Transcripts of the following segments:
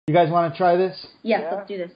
You guys want to try this? Yes, let's do this.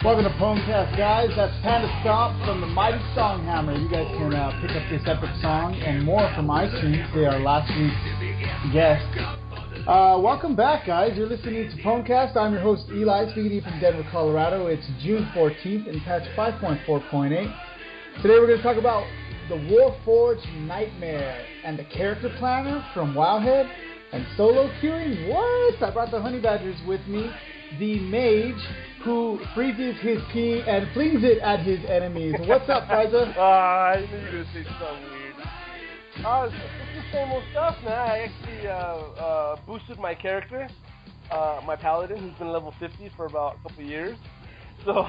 Welcome to PWNcast, guys. That's Panda Stomp from the Mighty Songhammer. You guys can pick up this epic song and more from iTunes. They are last week's guest. Welcome back, guys. You're listening to PWNcast. I'm your host, Eli, speaking to you from Denver, Colorado. It's June 14th in patch 5.4.8. Today we're going to talk about the Warforged Nightmare and the Character Planner from Wowhead and solo queuing. What? I brought the Honey Badgers with me. The mage who freezes his pee and flings it at his enemies. What's up, Friza? I knew you were going to say something weird. It's the same old stuff, man. I actually boosted my character, my paladin, who's been level 50 for about a couple years. So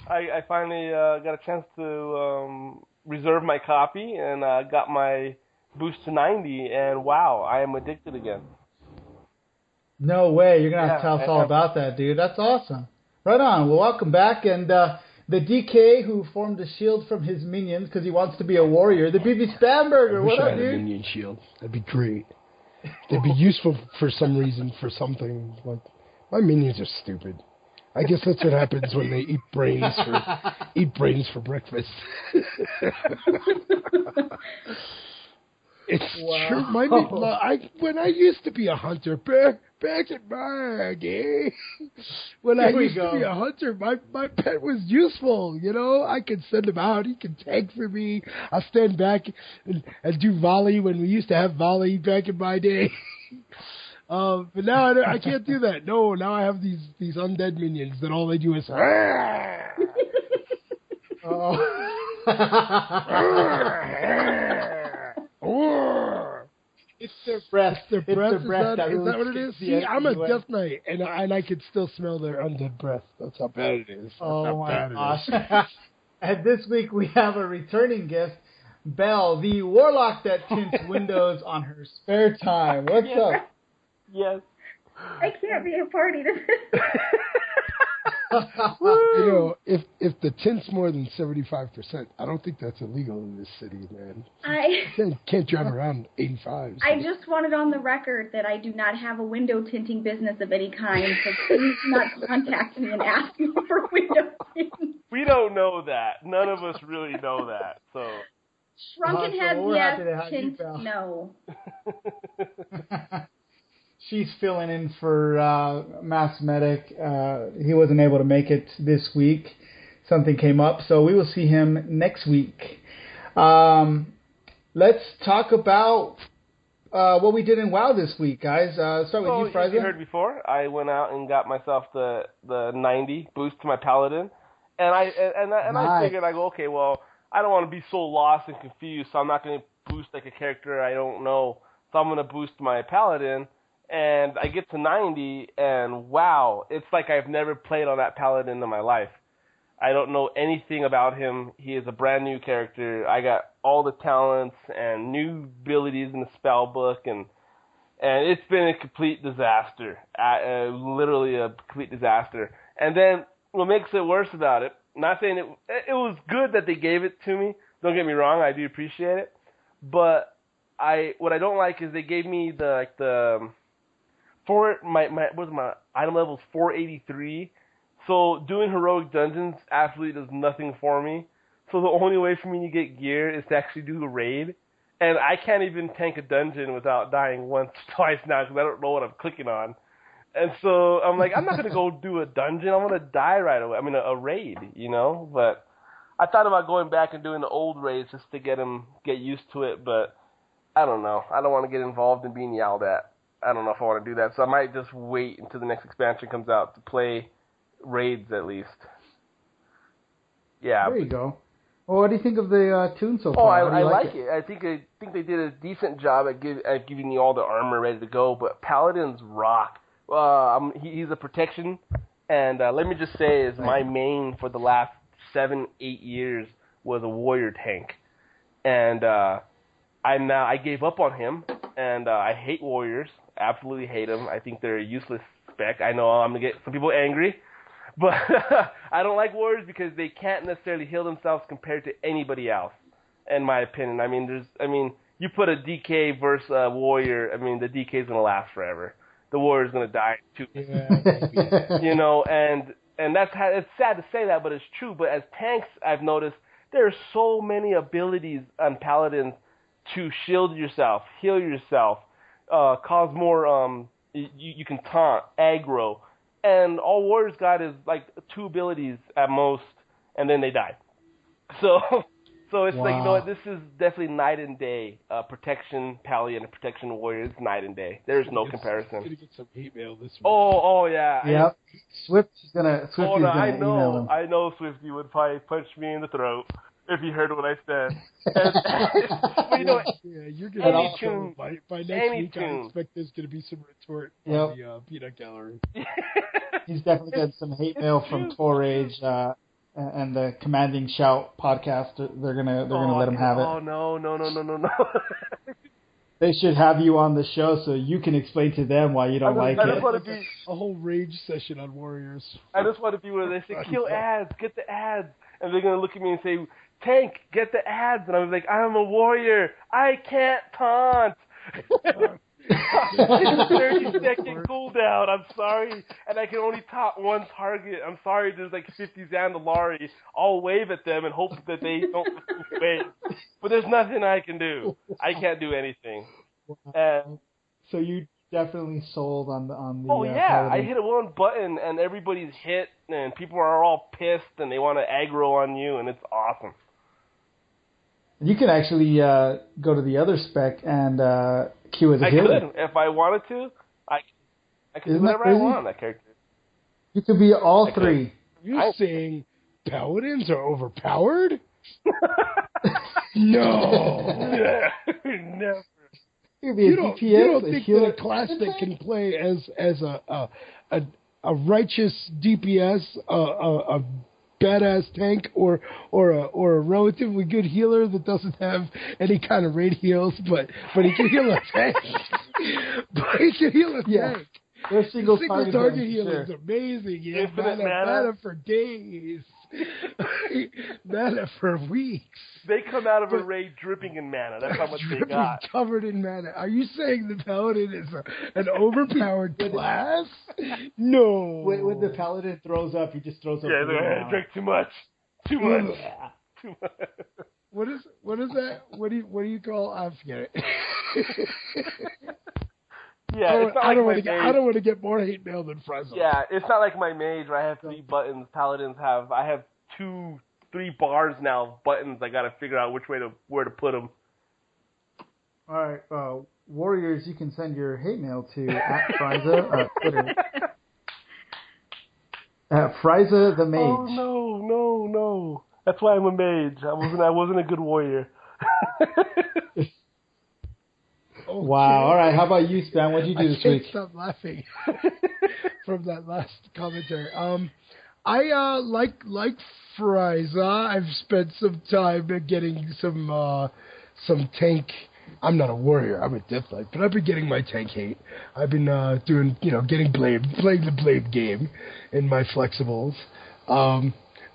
I finally got a chance to reserve my copy and got my boost to 90, and wow, I am addicted again. No way. You're going to have to tell us all about that, dude. That's awesome. Right on. Well, welcome back. And the DK who formed a shield from his minions because he wants to be a warrior. The BB Spamberger. What up, dude? I had a minion shield. That'd be great. They'd be useful for some reason, for something. Like, my minions are stupid. I guess that's what happens when they eat brains for breakfast. It's true. When I used to be a hunter, back in my day, when I used to be a hunter, my pet was useful, you know? I could send him out. He could tank for me. I'll stand back and do volley when we used to have volley back in my day. But now I can't do that. No, now I have these undead minions that all they do is... It's their breath. Is that what it is? See, I'm a anyway. Death Knight, and I could still smell their undead breath. That's how bad it is. Oh my gosh. And this week we have a returning guest, Belle, the warlock that tints windows on her spare time. What's up? Yes. I can't be a party to this. You know, if the tint's more than 75%, I don't think that's illegal in this city, man. You can't drive around 85. So. I just wanted on the record that I do not have a window tinting business of any kind, so please do not contact me and ask me for window tinting. We don't know that. None of us really know that. So Shrunken heads, yes. Tint, no. She's filling in for Mass Medic. He wasn't able to make it this week. Something came up, so we will see him next week. Let's talk about what we did in WoW this week, guys. Start with you, Friza. You heard before, I went out and got myself the 90 boost to my paladin, and I figured, I go, okay, well, I don't want to be so lost and confused, so I'm not going to boost like a character I don't know, so I'm going to boost my paladin. And I get to 90, and wow, it's like I've never played on that paladin in my life. I don't know anything about him. He is a brand new character. I got all the talents and new abilities in the spell book, and it's been a complete disaster. Literally a complete disaster. And then what makes it worse about it, not saying it was good that they gave it to me. Don't get me wrong, I do appreciate it. But what I don't like is they gave me my item level is 483, so doing heroic dungeons absolutely does nothing for me. So the only way for me to get gear is to actually do the raid, and I can't even tank a dungeon without dying once or twice now because I don't know what I'm clicking on. And so I'm like, I'm not gonna go do a dungeon. I'm gonna die right away. I mean, a raid, you know. But I thought about going back and doing the old raids just to get used to it, but I don't know. I don't want to get involved in being yelled at. I don't know if I want to do that. So I might just wait until the next expansion comes out to play raids at least. Yeah. There you go. Well, what do you think of the tune so Oh, far? I like it. I think they did a decent job at giving you all the armor ready to go. But Paladins rock. He's a protection, and let me just say, is my main for the last 7-8 years was a warrior tank, and I gave up on him, and I hate warriors. Absolutely hate them. I think they're a useless spec. I know I'm gonna get some people angry. But I don't like warriors because they can't necessarily heal themselves compared to anybody else, in my opinion. I mean, you put a DK versus a warrior, I mean, the DK is going to last forever. The warrior's going to die too. Yeah. You know, and it's sad to say that, but it's true. But as tanks, I've noticed there are so many abilities on Paladins to shield yourself, heal yourself, cause more, you can taunt, aggro. And all warriors got is like 2 abilities at most, and then they die. So it's like, you know what, this is definitely night and day. Protection Paladin and protection warrior is night and day. There's no comparison. I'm gonna get some hate mail this week. Oh yeah. Yep. Swifty's gonna email them. I know Swifty would probably punch me in the throat if he heard what I said. Well, you know, you're gonna tune, by next week. I expect there's gonna be some retort on the peanut gallery. He's definitely getting some hate mail from Torage and the Commanding Shout podcast. They're gonna let him have it. Oh no. They should have you on the show so you can explain to them why you don't like it. I just want to be a whole rage session on Warriors. I just want to be where they say, kill ads, get the ads. And they're going to look at me and say, Tank, get the ads. And I'm like, I'm a warrior. I can't taunt. 30-second cooldown. I'm sorry. And I can only taunt one target. I'm sorry, there's like 50 Zandalari. I'll wave at them and hope that they don't wave. But there's nothing I can do. I can't do anything. And so you definitely sold on the oh yeah, I hit one button and everybody's hit and people are all pissed and they want to aggro on you and it's awesome. You can actually go to the other spec and queue as a healer. I could if I wanted to. I could do whatever I want on that character. You could be all three. You're saying Paladins are overpowered? No. Never. You don't think that a class that can play as a righteous DPS, a badass tank, or a relatively good healer that doesn't have any kind of raid heals, but he can heal a tank. But he can heal a tank. Their single target healing is amazing. Yeah, mana for days. Mana for weeks. They come out of a raid dripping in mana. That's how much they got. Covered in mana. Are you saying the Paladin is an overpowered class? No. When the Paladin throws up, he just throws up. Yeah, they drink too much. Too much. Too much. What is that? What do you call? I forget it. Yeah, I don't want to get more hate mail than Fresno. Yeah, it's not like my mage where I have 3 buttons. Paladins I have 2-3 bars now of buttons. I got to figure out where to put them. All right, Warriors, you can send your hate mail to @Friza Twitter. Friza the Mage. Oh no! That's why I'm a mage. I wasn't a good warrior. Okay. Wow. All right. How about you, Stan? What did you do this week? I can't stop laughing from that last commentary. I like Friza. I've spent some time getting some tank. I'm not a warrior. I'm a Death Knight, but I've been getting my tank hate. I've been doing getting playing the blade game in my flexibles.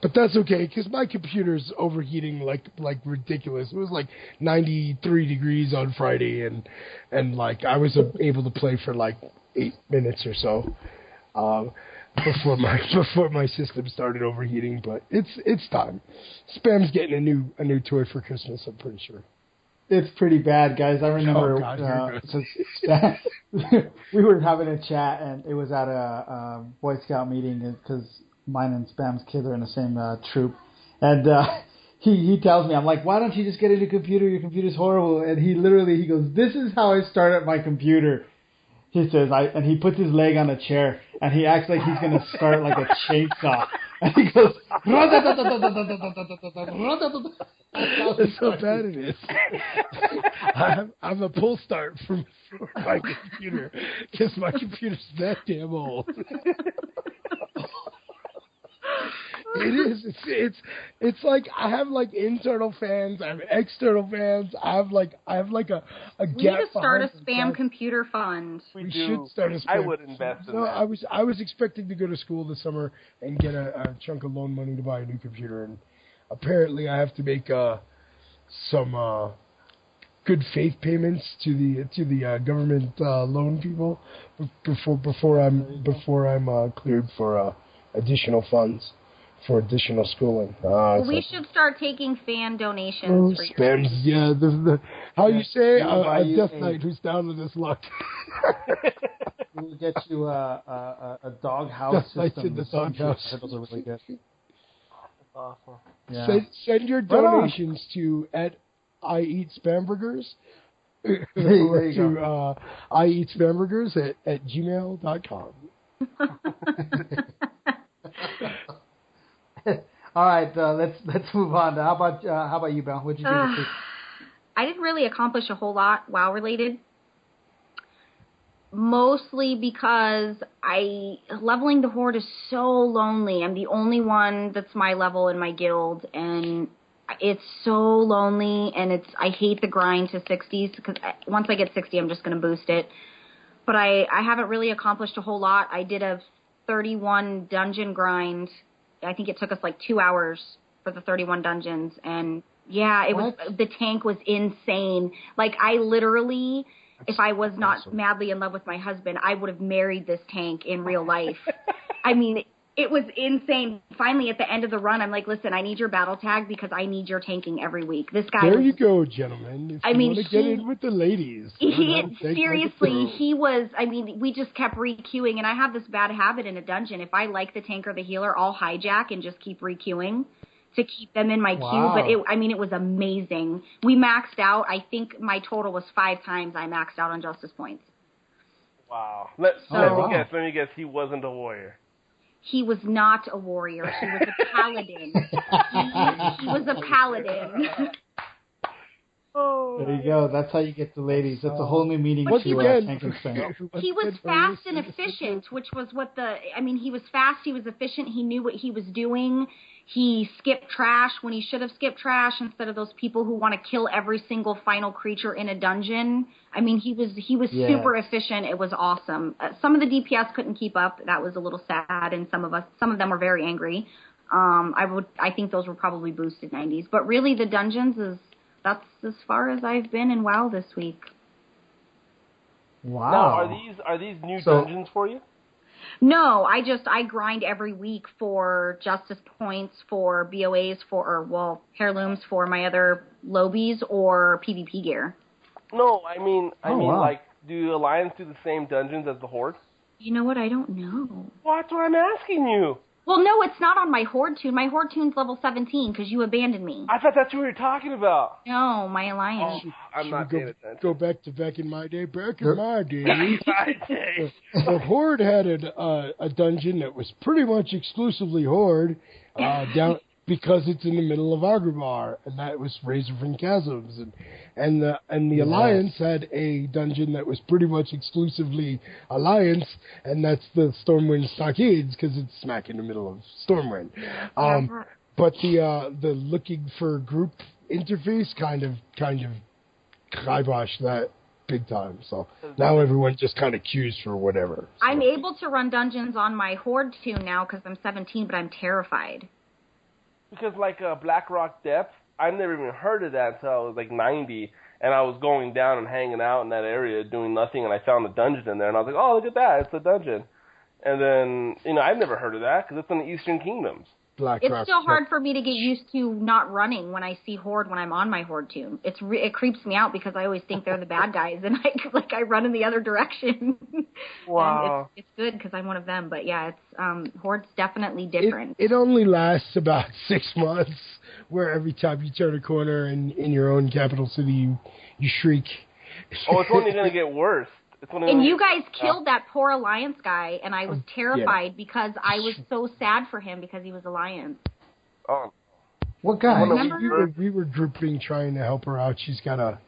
But that's okay, because my computer's overheating like ridiculous. It was like 93 degrees on Friday, and like I was able to play for like 8 minutes or so before my system started overheating. But it's time. Spam's getting a new toy for Christmas, I'm pretty sure. It's pretty bad, guys. I remember we were having a chat, and it was at a Boy Scout meeting because mine and Spam's kids are in the same troop. And he tells me, I'm like, why don't you just get a new computer? Your computer's horrible. And he goes, this is how I started my computer. He says, and he puts his leg on a chair, and he acts like he's going to start like a chainsaw. And he goes, that's how bad it is. I'm a pull start for my computer, because my computer's that damn old. It is. It's like I have like internal fans. I have external fans. I have like a gap. We need to start a spam computer fund. We should start a spam. I would invest in that. I was expecting to go to school this summer and get a chunk of loan money to buy a new computer, and apparently I have to make some good faith payments to the government loan people before I'm cleared for additional funds. For additional schooling. We should start taking fan donations. For spams, yeah. How you say a death knight who's down in his luck. We'll get you a dog house system. In the dog house. Those are really good. Awesome. Yeah. Send your donations to I Eat Spamburgers. To I Eat Spamburgers at gmail.com. All right, let's move on. How about you, Belle? What'd you do this week? I didn't really accomplish a whole lot WoW related. Mostly because leveling the Horde is so lonely. I'm the only one that's my level in my guild, and it's so lonely. And I hate the grind to 60s, because once I get 60, I'm just going to boost it. But I haven't really accomplished a whole lot. I did a 31 dungeon grind. I think it took us like 2 hours for the 31 dungeons. And yeah, the tank was insane. Like I literally, if I was not madly in love with my husband, I would have married this tank in real life. I mean, it was insane. Finally, at the end of the run, I'm like, listen, I need your battle tag because I need your tanking every week. This guy. There you go, gentlemen. If you want to get in with the ladies. Seriously, he was. I mean, we just kept re-queuing, and I have this bad habit in a dungeon. If I like the tank or the healer, I'll hijack and just keep re-queuing to keep them in my queue. But it was amazing. We maxed out. I think my total was 5 times I maxed out on Justice points. Wow. Let me guess. He wasn't a warrior. He was not a warrior. He was a paladin. He was a paladin. There you go. That's how you get the ladies. That's a whole new meaning to tank and spam. He was fast and efficient, which was he was fast, he was efficient, he knew what he was doing. He skipped trash when he should have skipped trash instead of those people who want to kill every single final creature in a dungeon. I mean, he was super efficient. It was awesome. Some of the DPS couldn't keep up. That was a little sad, and some of them were very angry. I think those were probably boosted 90s. But really, the dungeons that's as far as I've been in WoW this week. Wow. Now, are these new dungeons for you? No, I grind every week for Justice points, for BOAs, heirlooms for my other lobies, or PvP gear. No, I mean, like, do Alliance do the same dungeons as the Horde? You know what? I don't know. Well, that's what I'm asking you. Well, no, it's not on my Horde tune. My Horde tune's level 17 because you abandoned me. I thought that's what we were talking about. No, my Alliance. I'm not paying attention. Go back in my day. Back in my day, the Horde had a dungeon that was pretty much exclusively Horde, down because it's in the middle of Agrabah, and that was Razorfin Chasms, and the Alliance had a dungeon that was pretty much exclusively Alliance, and that's the Stormwind Stockades because it's smack in the middle of Stormwind. But the looking for group interface kind of kiboshed that big time. So now everyone just kind of queues for whatever. So. I'm able to run dungeons on my Horde tune now because I'm 17, but I'm terrified. Because like Blackrock Depth, I've never even heard of that until I was like 90, and I was going down and hanging out in that area doing nothing, and I found a dungeon in there, and I was like, oh, look at that, it's a dungeon. And then, I've never heard of that because it's in the Eastern Kingdoms. It's still hard for me to get used to not running when I see Horde when I'm on my Horde tune. It creeps me out because I always think they're the bad guys, and I run in the other direction. Wow. And it's good because I'm one of them, but yeah, it's Horde's definitely different. It only lasts about 6 months, where every time you turn a corner in your own capital city, you shriek. Oh, it's only going to get worse. And you guys killed that poor Alliance guy, and I was terrified because I was so sad for him because he was Alliance. Oh. What guy? Remember? We were drooping trying to help her out. She's got a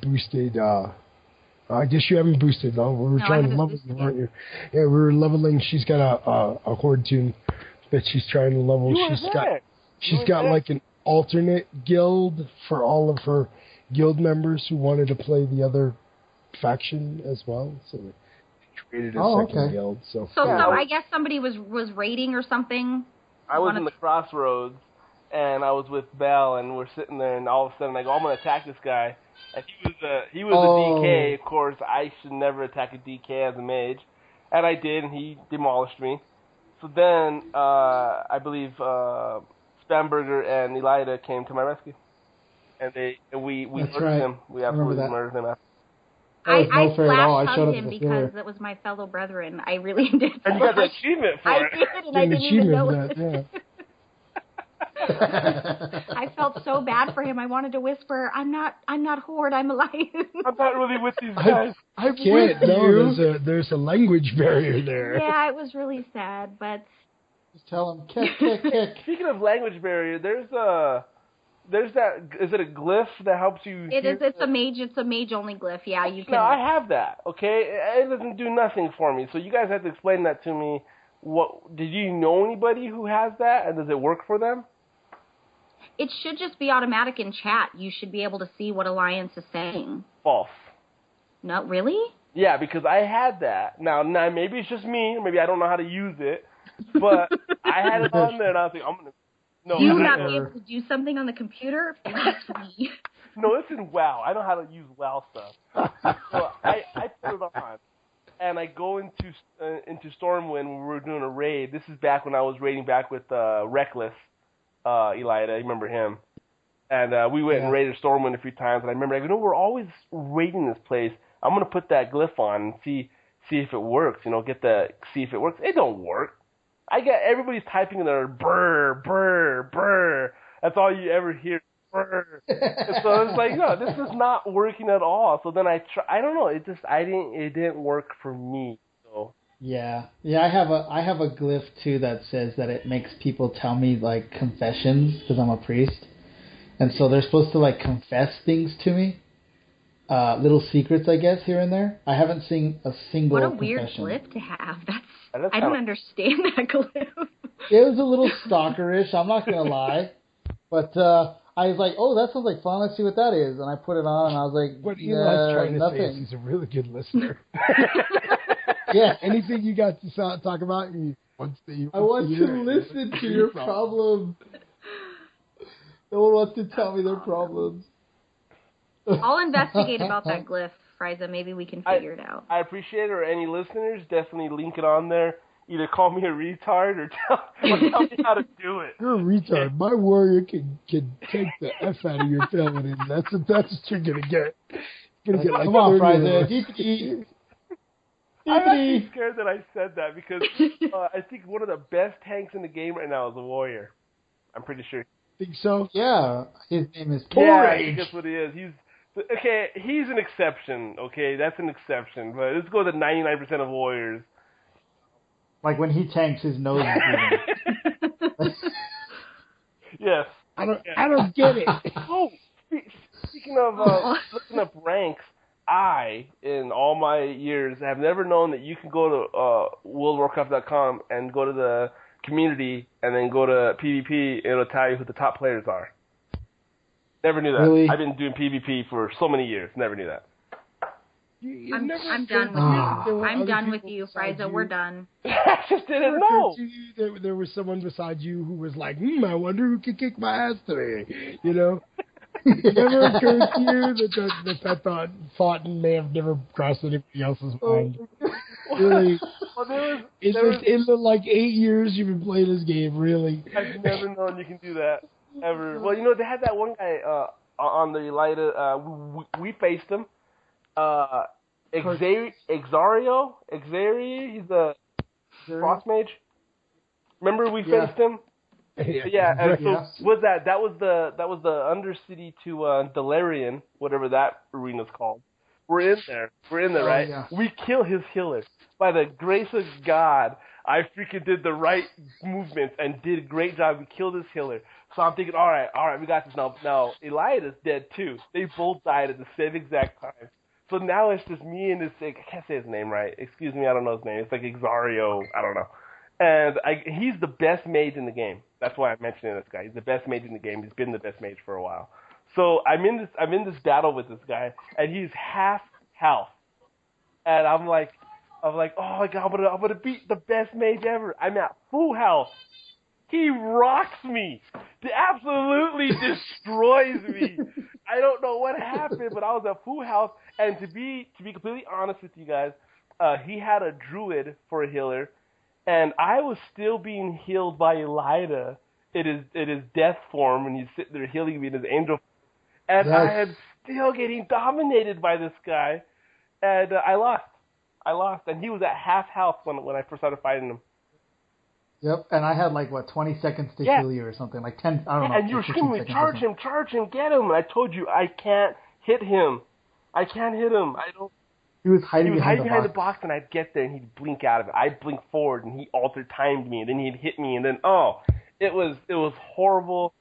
boosted. I guess you haven't boosted though. We were trying to level you, weren't you? Yeah, we were leveling. She's got a horde tune that she's trying to level. She's got like an alternate guild for all of her guild members who wanted to play the other faction as well. So they created a second guild. So I guess somebody was raiding or something. I was in the crossroads, and I was with Belle, and we're sitting there, and all of a sudden I go, I'm going to attack this guy. And he was a DK. Of course, I should never attack a DK as a mage. And I did, and he demolished me. So then, I believe, Spamberger and Elida came to my rescue. And we murdered him. We absolutely murdered him after. I flash-hugged him because it was my fellow brethren. I really did. And you got the achievement for it. I did, and I didn't even know it. I felt so bad for him. I wanted to whisper, I'm not Horde, I'm Alliance. I'm not really with these guys. I can't. No, there's a language barrier there. Yeah, it was really sad, but... Just tell him, kick. Speaking of language barrier, there's that, is it a glyph that helps you? It's a mage only glyph, yeah, you can. No, I have that, okay? It doesn't do nothing for me, so you guys have to explain that to me. Did you know anybody who has that, and does it work for them? It should just be automatic in chat. You should be able to see what Alliance is saying. False. No, really? Yeah, because I had that. Now maybe it's just me, maybe I don't know how to use it, but I had it on there, and I was like, I'm going to... No, you not be able to do something on the computer? Me. No, it's in WoW. I know how to use WoW stuff. So I put it on, and I go into Stormwind when we were doing a raid. This is back when I was raiding back with Reckless, Elida. You remember him? And we went and raided Stormwind a few times. And I remember, we're always raiding this place. I'm gonna put that glyph on and see if it works. See if it works. It don't work. Everybody's typing in there, brr, brr, brr. That's all you ever hear, brr. And so it's like, no, this is not working at all. So then I don't know, it didn't work for me. So yeah, I have a glyph too that says that it makes people tell me like confessions because I'm a priest, and so they're supposed to like confess things to me, little secrets, I guess, here and there. I haven't seen a single. What a confession. Weird glyph to have. I don't understand that glyph. It was a little stalkerish, I'm not going to lie. But I was like, oh, that sounds like fun. Let's see what that is. And I put it on, and I was like, what Eli's trying to say is he's a really good listener. Yeah. Anything you got to talk about, I want to listen to your problems. No one wants to tell me their problems. I'll investigate about that glyph, Frieza. Maybe we can figure it out. I appreciate it, or any listeners, definitely link it on there. Either call me a retard or tell me how to do it. You're a retard. My warrior can take the F out of your feminine. That's what you're going to get. You're gonna get like, come on, Frieza. I'm actually scared that I said that because I think one of the best tanks in the game right now is a warrior. I'm pretty sure. Think so? Yeah. His name is Torrage. Yeah, that's what he is. He's an exception, okay? That's an exception. But let's go to 99% of warriors. Like when he tanks, his nose is bleeding. Yes. I don't get it. Oh, speaking of looking up ranks, I, in all my years, have never known that you can go to WorldWarcraft.com and go to the community and then go to PvP and it'll tell you who the top players are. Never knew that. Really? I've been doing PvP for so many years. Never knew that. I'm done with you. I'm done with you, Frieza. We're done. I just didn't know. There was someone beside you who was like, I wonder who can kick my ass today. You know? It never occurred to you that thought may have never crossed anybody else's mind. Really? Well, in the like 8 years you've been playing this game, really? I've never known you can do that. Ever. Well, they had that one guy on the Elida. We faced him. Xario, he's the frost mage. Remember we faced him? Yeah. And so was that was the Undercity to Delarian, whatever that arena's called. We're in there, right? Yeah. We kill his healer. By the grace of God, I freaking did the right movements and did a great job. We killed his healer. So I'm thinking, all right, we got this. Now Eliada's dead too. They both died at the same exact time. So now it's just me and this, I can't say his name right. Excuse me, I don't know his name. It's like Exario, I don't know. And he's the best mage in the game. That's why I'm mentioning this guy. He's the best mage in the game. He's been the best mage for a while. So I'm in this battle with this guy, and he's half health. And I'm like, oh my God, I'm gonna beat the best mage ever. I'm at full health. He rocks me. He absolutely destroys me. I don't know what happened, but I was at full health. And to be completely honest with you guys, he had a druid for a healer, and I was still being healed by Elida in his death form, and he's sitting there healing me in his angel form. And I am still getting dominated by this guy, and I lost. And he was at half health when I first started fighting him. Yep, and I had 20 seconds to heal you or something, 10, I don't know. And you were screaming, charge him, get him. And I told you, I can't hit him. I don't. He was hiding behind the box, and I'd get there, and he'd blink out of it. I'd blink forward, and he altered timed me, and then he'd hit me, and then, it was horrible.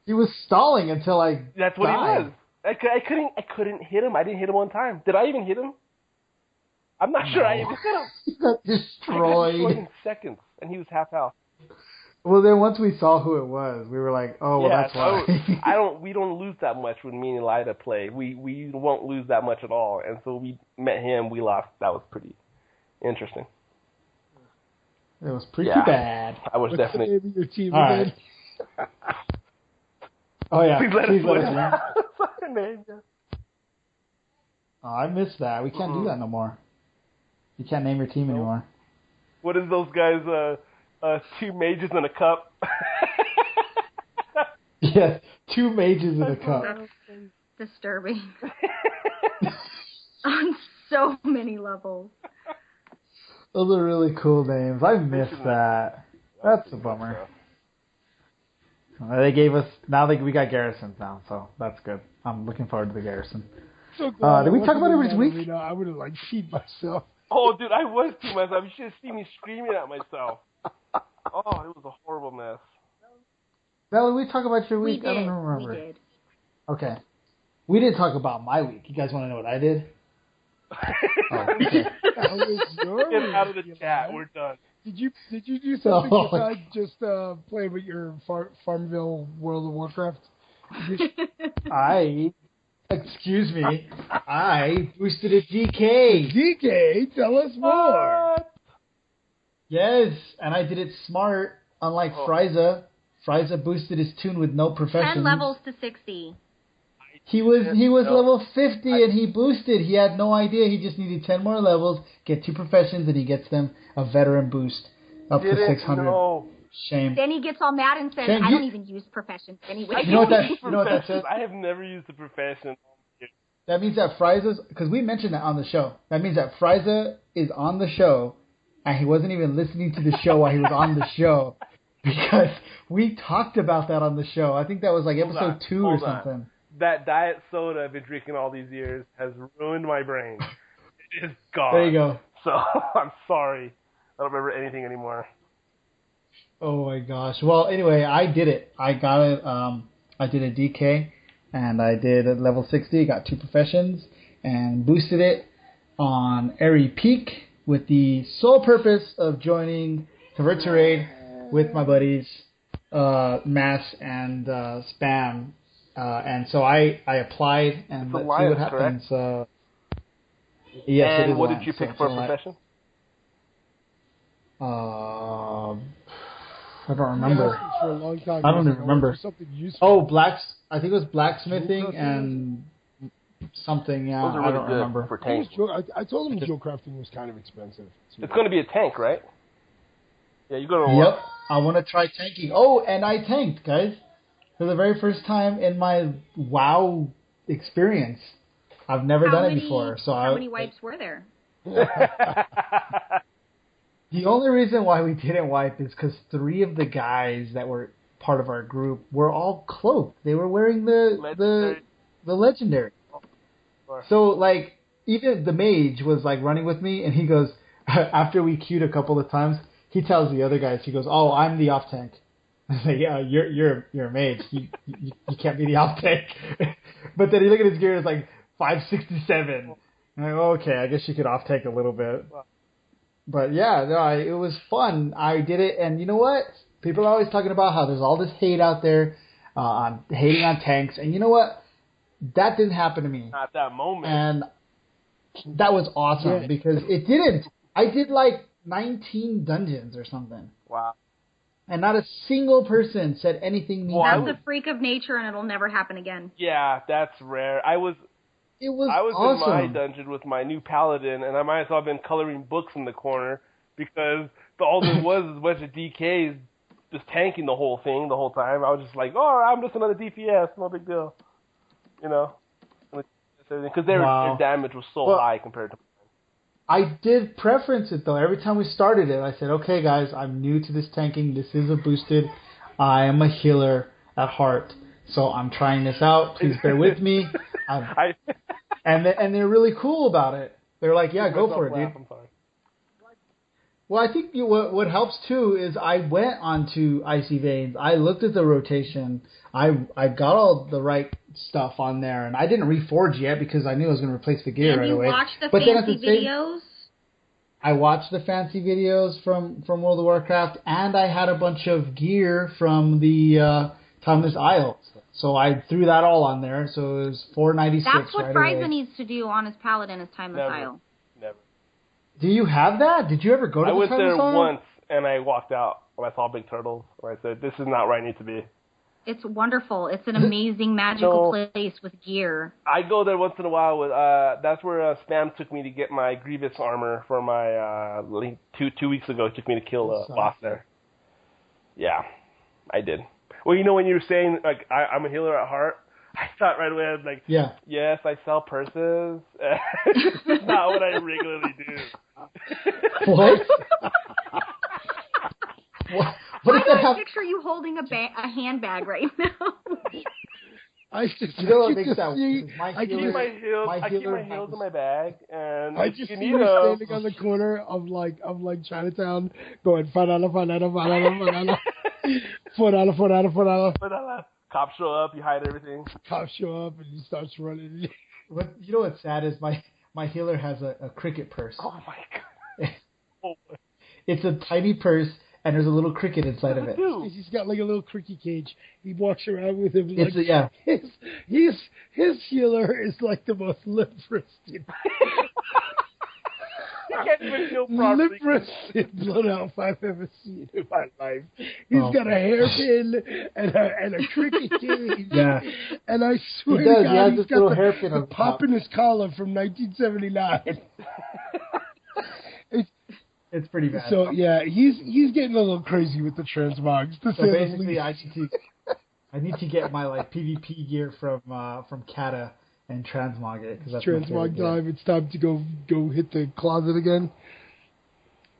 He was stalling until That's what died. he was. I couldn't hit him. I didn't hit him one time. Did I even hit him? I'm not sure I even hit him. He got destroyed. I got destroyed in seconds, and he was half health. Well, then once we saw who it was, we were like, oh, well, that's why. We don't lose that much when me and Elida play. We won't lose that much at all. And so we met him, we lost. That was pretty interesting. It was pretty bad. I was definitely. What's the name of your team again? Oh, yeah. Please let us know. Name, yeah. Oh, I missed that. We can't do that no more. You can't name your team anymore. What is those guys, 2 mages in a cup? Yes, 2 mages in a cup. That's disturbing. On so many levels. Those are really cool names. I missed that. That's a bummer. They gave us, we got garrisons now, so that's good. I'm looking forward to the garrison. So did we talk about it every week? I would have peed myself. Oh, dude, I was peeing myself. You should have seen me screaming at myself. Oh, it was a horrible mess. Valerie, we talk about your week? I don't remember. We did. Okay. We didn't talk about my week. You guys want to know what I did? Okay. Get out of the chat. We're done. Did you do something besides just play with your Farmville World of Warcraft? Excuse me, I boosted a DK. DK? Tell us more. Yes, and I did it smart, unlike Frieza. Frieza boosted his tune with no professions. 10 levels to 60. He was level 50 and he boosted. He had no idea. He just needed 10 more levels, get 2 professions, and he gets them a veteran boost up to 600. No. Shame. Then he gets all mad and says, I don't even use professions anyway. You know what that says? I have never used a profession. That means that Frieza's, because we mentioned that on the show. That means that Frieza is on the show, and he wasn't even listening to the show while he was on the show, because we talked about that on the show. I think that was episode 2 or something. That diet soda I've been drinking all these years has ruined my brain. It is gone. There you go. So I'm sorry. I don't remember anything anymore. Oh my gosh. Well, anyway, I did it. I got it. I did a DK, and I did a level 60. Got 2 professions, and boosted it on Airy Peak with the sole purpose of joining Convert to Raid with my buddies, Mass and Spam. And so I applied, and let's see what happens. Yes, and what did you pick for a profession? I don't remember. For a long time, I don't even remember. Something useful. Oh, I think it was blacksmithing and something. Yeah, Those are really I don't remember. For tanks. I told him jewel crafting was kind of expensive. It's going to be a tank, right? Yeah, you're going to. Yep, I want to try tanking. Oh, and I tanked, guys, for the very first time in my WoW experience. I've never done it before. So how many wipes were there? The only reason why we didn't wipe is because 3 of the guys that were part of our group were all cloaked. They were wearing the legendary. So even the mage was like running with me, and he goes, after we queued a couple of times, he tells the other guys, he goes, "Oh, I'm the off tank." I was like, "Yeah, you're a mage. You can't be the off tank." But then you look at his gear, it's like 567. I'm like, oh, okay, I guess you could off tank a little bit. But yeah, no, it was fun. I did it, and you know what? People are always talking about how there's all this hate out there, on hating on tanks, and you know what? That didn't happen to me. Not that moment. And that was awesome because it didn't. I did like 19 dungeons or something. Wow. And not a single person said anything mean. That's a freak of nature, and it'll never happen again. Yeah, that's rare. I was awesome. in my dungeon with my new paladin, and I might as well have been coloring books in the corner because all there was a bunch of DKs just tanking the whole thing the whole time. I was just like, oh, I'm just another DPS, no big deal. You know? Because their damage was so high compared to I did preference it, though. Every time we started it, I said, okay, guys, I'm new to this tanking. This is a boosted. I am a healer at heart. So I'm trying this out. Please bear with me. And they're really cool about it. They're like, yeah, go for it, dude. I'm sorry. Well, I think what helps, too, is I went onto Icy Veins. I looked at the rotation. I got all the right stuff on there, and I didn't reforge yet because I knew I was going to replace the gear right away. And you watched the fancy videos? I watched the fancy videos from World of Warcraft, and I had a bunch of gear from the Timeless Isle. So I threw that all on there, so it was $496. That's what Frieza needs to do on his Paladin is Timeless Isle. Never. Do you have that? Did you ever go to the Timeless Isle? I went there once, and I walked out when I saw big turtles, and I said, this is not where I need to be. It's wonderful. It's an amazing, magical place with gear. I go there once in a while. With that's where Spam took me to get my Grievous armor for my Link 2 weeks ago. He took me to kill a boss there. Yeah, I did. Well, you know when you were saying, like, I'm a healer at heart, I thought right away, I was like, yes, I sell purses. It's not what I regularly do. What? What I can picture you holding a handbag right now. I just I keep my heels in my bag, and I just see you standing on the corner of Chinatown, going $5. Cops show up, you hide everything. Cops show up, and he starts running. You know what's sad is my healer has a cricket purse. Oh my god! It's a tiny purse. And there's a little cricket inside of it. He's got like a little cricket cage. He walks around with him. Like, his healer is like the most lip-wristed. Can't even heal properly. Lip-wristed blood elf I've ever seen in my life. He's got a hairpin and a cricket cage. Yeah. And I swear to God, he's got the pop in his collar from 1979. It's pretty bad. So yeah, he's getting a little crazy with the transmogs. So basically, I need to get my PvP gear from Kata and transmog it because that's transmog time. It's time to go hit the closet again.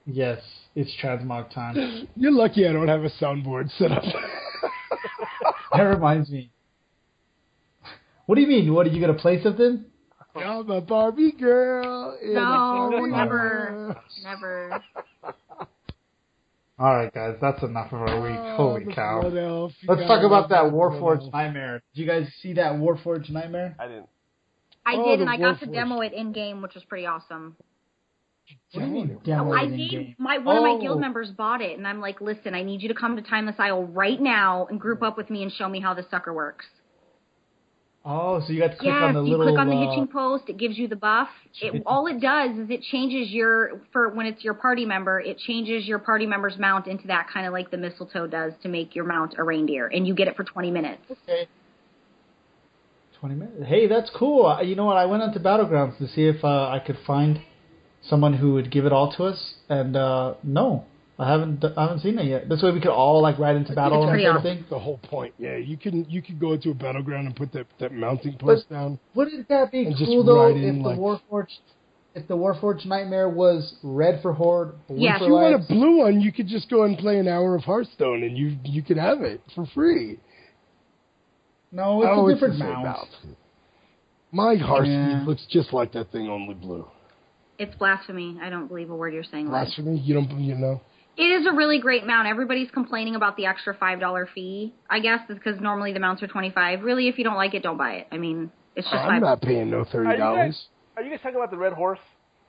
Yes, it's transmog time. You're lucky I don't have a soundboard set up. That reminds me. What do you mean? What, are you gonna play something? I'm a Barbie girl. No, never. All right, guys, that's enough of our week. Holy cow. Let's talk about that Warforged Nightmare. Did you guys see that Warforged Nightmare? I didn't. I did, and I got to demo it in-game, which was pretty awesome. What do you mean demo it in-game? One of my guild members bought it, and I'm like, listen, I need you to come to Timeless Isle right now and group up with me and show me how this sucker works. Oh, so you got to click on the little... you click on the hitching post, it gives you the buff. All it does is it changes when it's your party member, it changes your party member's mount into that kind of like the mistletoe does to make your mount a reindeer, and you get it for 20 minutes. Okay. 20 minutes? Hey, that's cool. You know what, I went onto Battlegrounds to see if I could find someone who would give it all to us, and no. I haven't seen it yet. This way we could all ride into battle and everything. The whole point, yeah. You can go into a battleground and put that mounting post down. Wouldn't that be cool though if the Warforged Nightmare was red for Horde, blue for if you want a blue one, you could just go and play an hour of Hearthstone and you could have it for free. No, it's a different mount. My Hearthstone looks just like that thing, only blue. It's blasphemy. I don't believe a word you're saying. Blasphemy? You know? It is a really great mount. Everybody's complaining about the extra $5 fee. I guess it's because normally the mounts are $25. Really, if you don't like it, don't buy it. I mean, it's just I'm not paying no $30. Are you guys talking about the Red Horse?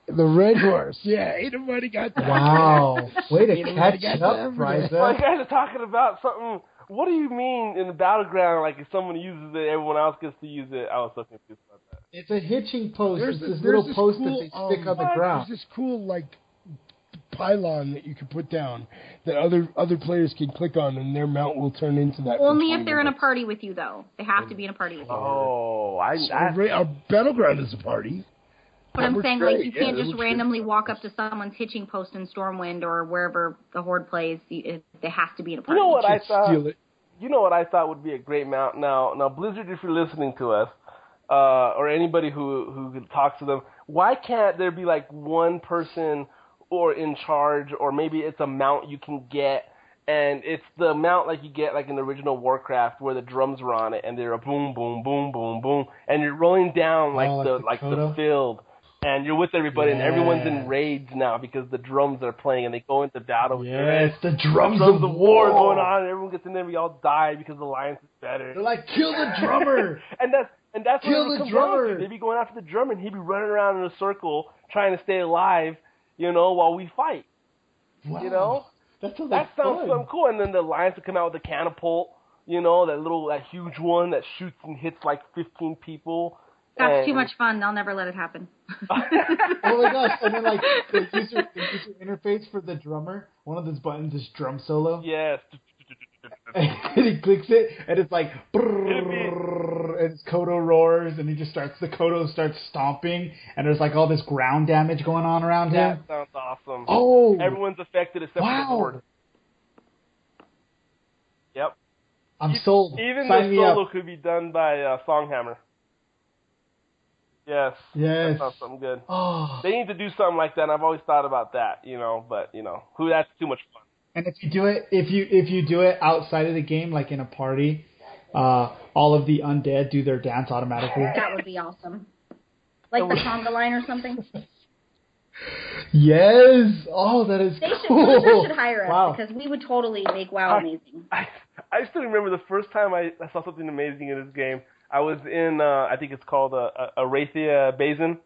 The Red Horse, yeah. Ain't nobody got that. Wow. Way to catch up, Ryza. Well, you guys are talking about something. What do you mean in the battleground, like if someone uses it, everyone else gets to use it? I was so confused about that. It's a hitching post. It's this little post that they stick on the ground. There's this cool, pylon that you can put down that other players can click on, and their mount will turn into that. Only if they're in a party with you, though. They have to be in a party with you. Oh, our battleground is a party. But I'm saying, you can't just randomly walk up to someone's hitching post in Stormwind or wherever the Horde plays. They have to be in a party. You know what I thought? You know what I thought would be a great mount? Now, Blizzard, if you're listening to us, or anybody who talks to them, why can't there be one person or in charge, or maybe it's a mount you can get, and it's the mount like you get in the original Warcraft where the drums are on it and they're a boom, boom, boom, boom, boom, and you're rolling down the field. And you're with everybody, and everyone's in raids now because the drums are playing, and they go into battle. Yes, the drums of war going on, and everyone gets in there, and we all die because the alliance is better. They're like, kill the drummer! and that's kill what the drummer! They'd be going after the drummer, and he'd be running around in a circle trying to stay alive, while we fight. Wow. That sounds something cool. And then the alliance would come out with a catapult, that huge one that shoots and hits 15 people. That's too much fun. They'll never let it happen. Oh my gosh! And then the user interface for the drummer, one of those buttons is drum solo. Yes. And he clicks it, and it's like, brrrr, and Kodo roars, and the Kodo starts stomping, and there's all this ground damage going on around him. That sounds awesome. Oh! Everyone's affected except for the Horde. Yep. I'm sold. Even Sign the solo could be done by Songhammer. Yes. That sounds something good. Oh. They need to do something like that, and I've always thought about that, but, that's too much fun. And if you do it, if you do it outside of the game, like in a party, all of the undead do their dance automatically. That would be awesome. Like the conga line or something. Yes. Oh, that is cool. Blizzard should hire us because we would totally make WoW amazing. I still remember the first time I saw something amazing in this game. I was in, I think it's called Arathia Basin,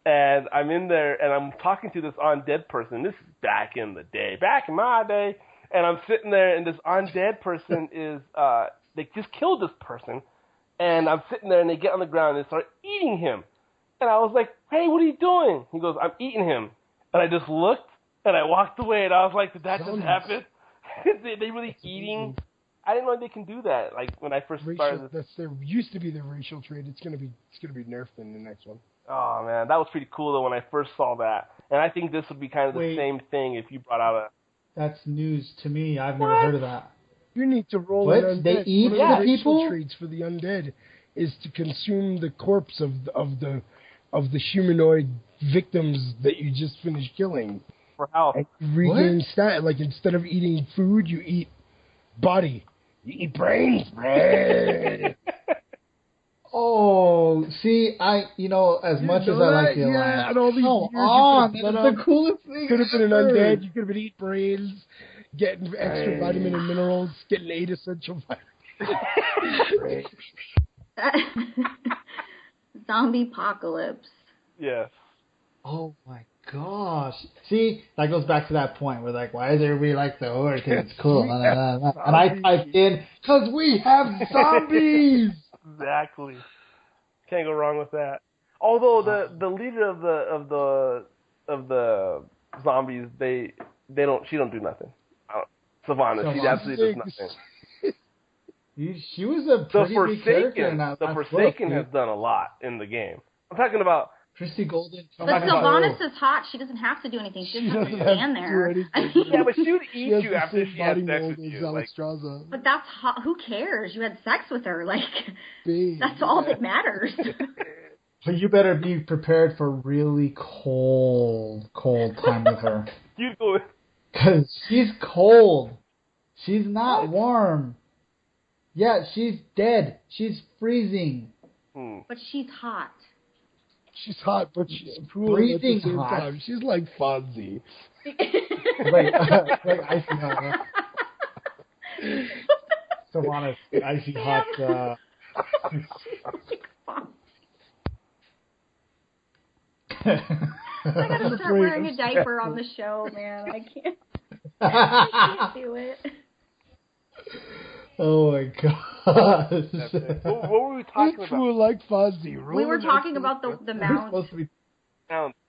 and I'm in there, and I'm talking to this undead person. This is back in my day, and I'm sitting there, and this undead person is, they just killed this person, and I'm sitting there, and they get on the ground, and they start eating him. And I was like, hey, what are you doing? He goes, I'm eating him. And I just looked, and I walked away, and I was like, did that just happen? They really eating? I didn't know they can do that. When I first started, there used to be the racial trait. It's gonna be nerfed in the next one. Oh man, that was pretty cool though when I first saw that. And I think this would be kind of the same thing if you brought out a. That's news to me. I've never heard of that. You need to roll what? An undead. They eat One of the people? racial traits for the undead is to consume the corpse of the humanoid victims that you just finished killing. For health. And you regain stat. Instead of eating food, you eat body. You eat brains, man. Oh, see, as much as I like the Alliance, and all these that's the coolest thing. Could have been an undead. You could have been eating brains, getting extra vitamin and minerals, getting 8 essential vitamins. Zombie apocalypse. Yes. Oh my gosh. See, that goes back to that point where why does everybody like the Horde? Because it's cool. And I typed in, because we have zombies! Exactly. Can't go wrong with that. Although the leader of the zombies, she don't do nothing. Savannah, she absolutely does nothing. She was a pretty big character in that. The Forsaken has done a lot in the game. I'm talking about Christy Golden. But Sylvanas is hot. She doesn't have to do anything. She doesn't have to stand there. Yeah, but she would eat you after she had sex with you. But that's hot. Who cares? You had sex with her. That's all that matters. But you better be prepared for really cold time with her. You go. Because she's cold. She's not warm. Yeah, she's dead. She's freezing. But she's hot. She's hot, but she's cool at the same time. She's like Fonzie. like icy hot. Savannah's icy hot. I gotta start wearing a diaper on the show, man. I can't. I can't do it. Oh my god! What were we talking about? Cool like Fonzie. We were talking about the mount.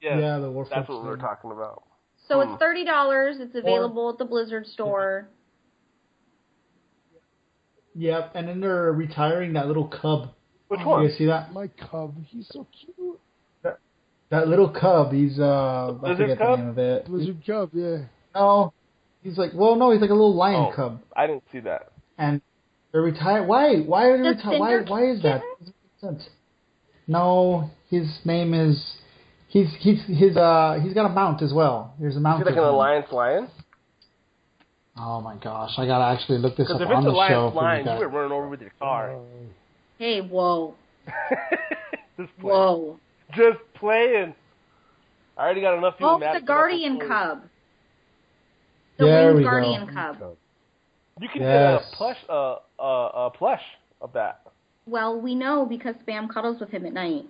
Yeah, the Warforged. That's what we were talking about. So it's $30. It's available at the Blizzard store. Yep, and then they're retiring that little cub. Which one? You guys see that? My cub, he's so cute. That little cub, he's I forget the name of it. Blizzard cub, yeah. No, he's like a little lion cub. I didn't see that. And they're retired. Why are they retired? Why is that? Doesn't make sense. No, his name is. He's got a mount as well. There's a mount. Is he like an alliance lion? Oh my gosh, I gotta actually look this up if on it's the show. Alliance lion, you were running over with your car. Hey, whoa. Whoa. Just playing. I already got enough people mad. The Guardian Cub. The Winged Guardian Cub. You can get a plush of that. Well, we know because Spam cuddles with him at night.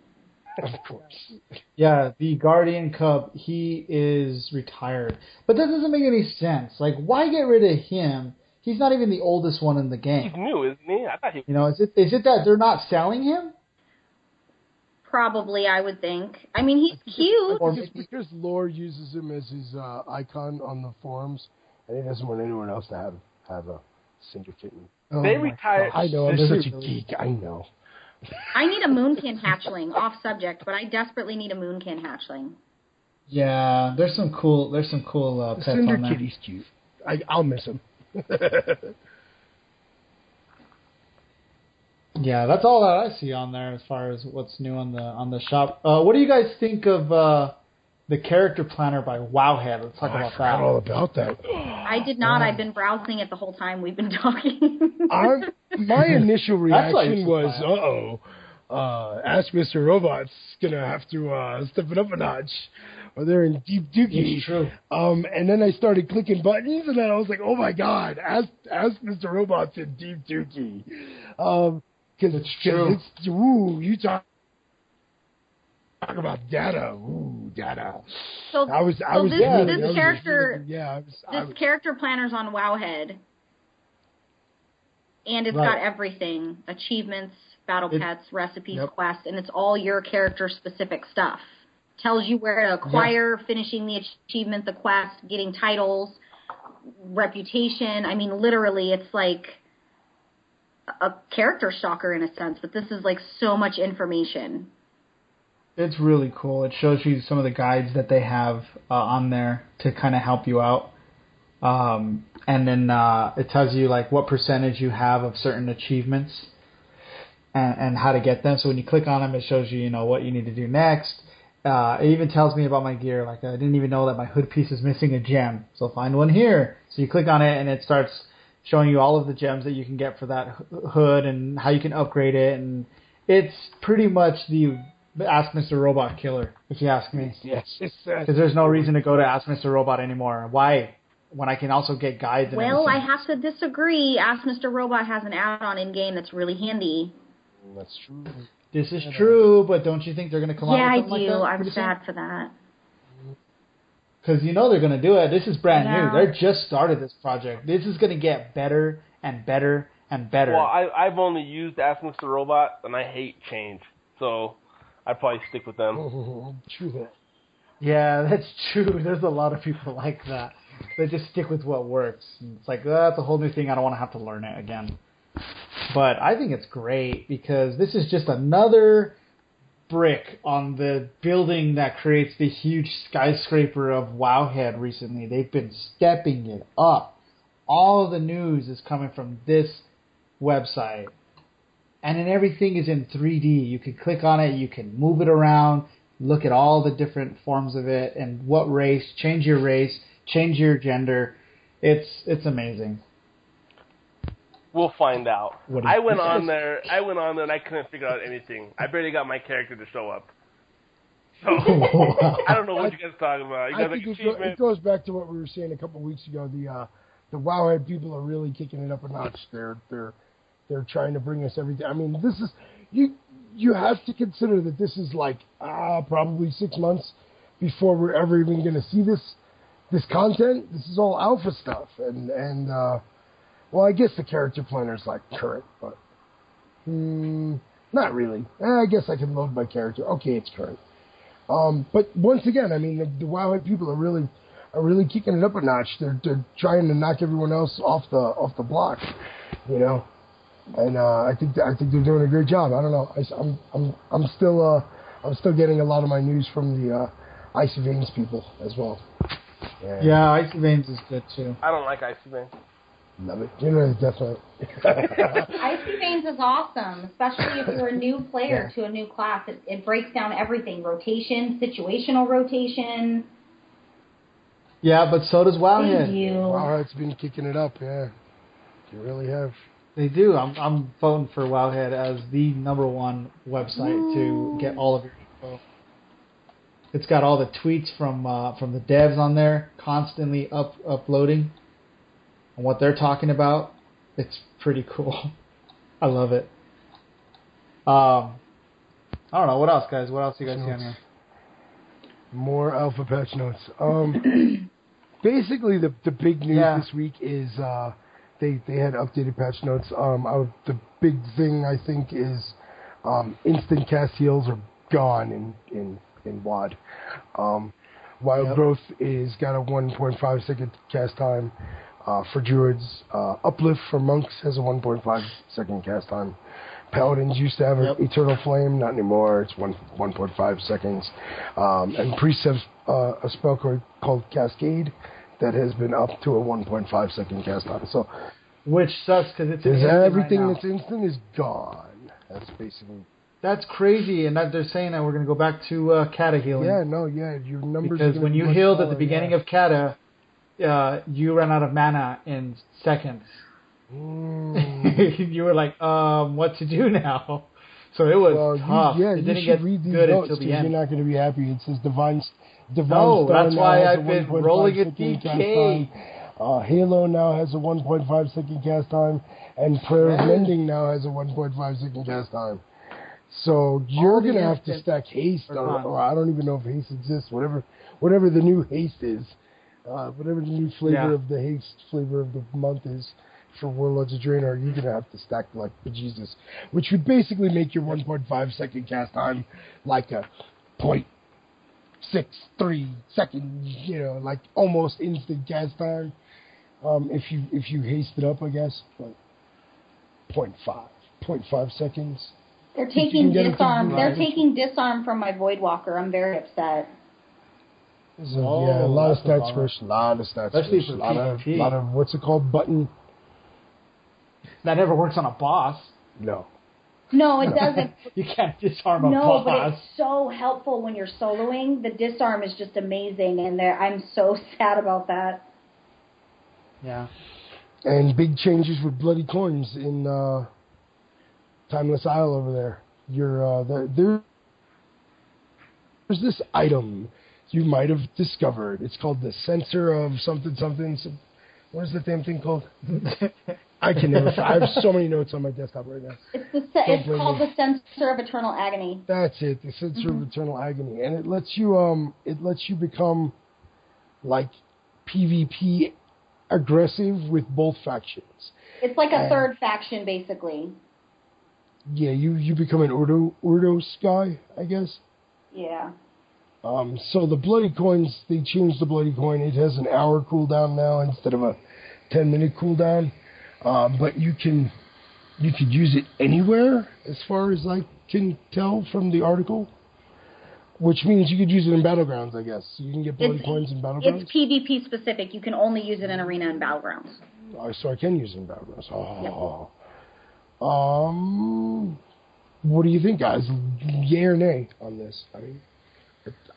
Of course. Yeah, the Guardian Cub, he is retired. But that doesn't make any sense. Like, why get rid of him? He's not even the oldest one in the game. He's new, isn't he? I thought he was... You know, is it that they're not selling him? Probably, I would think. I mean, he's cute. It's because Lore uses him as his icon on the forums, and he doesn't want anyone else to have a syndicate. They retired. I know, I'm such a geek. I know. I need a Moonkin hatchling. Off subject, but I desperately need a Moonkin hatchling. Yeah, there's some cool pets on there. Cinderkitty's cute. I'll miss him. Yeah, that's all that I see on there as far as what's new on the shop. What do you guys think of the character planner by Wowhead? Let's talk about that. I forgot all about that. I did not. I've been browsing it the whole time we've been talking. My initial reaction was, Ask Mr. Robot's gonna have to step it up a notch, or they're in deep dookie. It's true. And then I started clicking buttons, and then I was like, oh my god, Ask Mr. Robot's in deep dookie. Because it's true. You talk about data. Ooh, data. So this character planner's on Wowhead, and it's got everything: achievements, battle pets, recipes, quests, and it's all your character-specific stuff. Tells you where to acquire, finishing the achievement, the quest, getting titles, reputation. I mean, literally, it's like a character stalker in a sense, but this is like so much information. It's really cool. It shows you some of the guides that they have on there to kind of help you out. And then it tells you like what percentage you have of certain achievements and how to get them. So when you click on them, it shows you, what you need to do next. It even tells me about my gear. Like I didn't even know that my hood piece is missing a gem. So find one here. So you click on it and it starts showing you all of the gems that you can get for that hood and how you can upgrade it. And it's pretty much the Ask Mr. Robot killer, if you ask me. Yes. Because there's no reason to go to Ask Mr. Robot anymore. Why? When I can also get guides and everything. I have to disagree. Ask Mr. Robot has an add-on in-game that's really handy. That's true. This is true, but don't you think they're going to come out with something like that? Yeah, I do. I'm sad for that. Because they're going to do it. This is brand new. They just started this project. This is going to get better and better and better. Well, I've only used Ask Mr. Robot, and I hate change. So I'd probably stick with them. True. Yeah, that's true. There's a lot of people like that. They just stick with what works. And it's like, that's a whole new thing. I don't want to have to learn it again. But I think it's great because this is just another brick on the building that creates the huge skyscraper of Wowhead recently. They've been stepping it up. All of the news is coming from this website. And then everything is in 3D. You can click on it, you can move it around, look at all the different forms of it and what race, change your gender. It's amazing. We'll find out. I went on there and I couldn't figure out anything. I barely got my character to show up. So I don't know what you guys are talking about. You guys I think achievement. it goes back to what we were saying a couple of weeks ago. The Wowhead people are really kicking it up a notch. They're trying to bring us everything. I mean, this is you have to consider that this is like probably 6 months before we're ever even going to see this content. This is all alpha stuff, and well, I guess the character planner is like current, but not really. I guess I can load my character. Okay, it's current. But once again, I mean, the Wowhead people are really kicking it up a notch. They're trying to knock everyone else off the block, you know. And I think they're doing a great job. I don't know. I'm still getting a lot of my news from the Icy Veins people as well. Yeah, Icy Veins is good too. I don't like Icy Veins. Love it. You know, definitely. Icy Veins is awesome, especially if you're a new player to a new class. It breaks down everything: rotation, situational rotation. Yeah, but so does Wowhead. Thank you. Wowhead's been kicking it up. Yeah, you really have. They do. I'm voting for Wowhead as the #1 website to get all of your info. It's got all the tweets from the devs on there, constantly uploading, and what they're talking about. It's pretty cool. I love it. I don't know what else, guys. What else do you guys see on here? More alpha patch notes. Basically, the big news this week is they had updated patch notes. The big thing I think is instant cast heals are gone in WoD. Wild Growth is got a 1.5 second cast time for druids. Uplift for monks has a 1.5 second cast time. Paladins used to have an Eternal Flame, not anymore. It's 1.5 seconds. And Priests have a spell called Cascade that has been up to a 1.5 second cast time. So, which sucks because it's instant everything right that's instant is gone. That's basically. That's crazy, and that they're saying that we're going to go back to kata healing. Your numbers. Because when you healed at the beginning of kata, you ran out of mana in seconds. You were like, what to do now? So it was tough. It didn't get good until the end. You're not going to be happy. It says Divine no, Star that's now why has I've a been 1.5 rolling a second DK. Halo now has a 1.5 second cast time, and Prayer of Mending now has a 1.5 second cast time. So you're going to have to stack haste, or I don't even know if haste exists. Whatever the new haste is, whatever the new flavor of the haste flavor of the month is for Warlords of Draenor, you're going to have to stack like bejesus, which would basically make your 1.5 second cast time like a 0.63 second, you know, like almost instant cast time. If you haste it up, I guess, but 0.5 seconds. They're taking disarm. They're taking disarm from my Voidwalker. I'm very upset. A lot of stats first. Especially for PvP. A lot of what's it called? Button. That never works on a boss. No, it doesn't. You can't disarm a boss. No, but it's so helpful when you're soloing. The disarm is just amazing, and I'm so sad about that. Yeah. And big changes with bloody coins in Timeless Isle over there. There's this item you might have discovered. It's called the Sensor of something. What is the damn thing called? I can never. I have so many notes on my desktop right now. It's called the Sensor of Eternal Agony. That's it, the Sensor of Eternal Agony, and it lets you become like PvP aggressive with both factions. It's like a third faction, basically. Yeah, you become an Ordos guy, I guess. Yeah. So the bloody coins, they changed the bloody coin. It has an hour cooldown now instead of a 10-minute cooldown. But you could use it anywhere, as far as I can tell from the article. Which means you could use it in Battlegrounds, I guess. So you can get bloody coins in Battlegrounds? It's PvP specific. You can only use it in Arena and Battlegrounds. So I can use it in Battlegrounds. Oh. Yep. What do you think, guys? Yay or nay on this?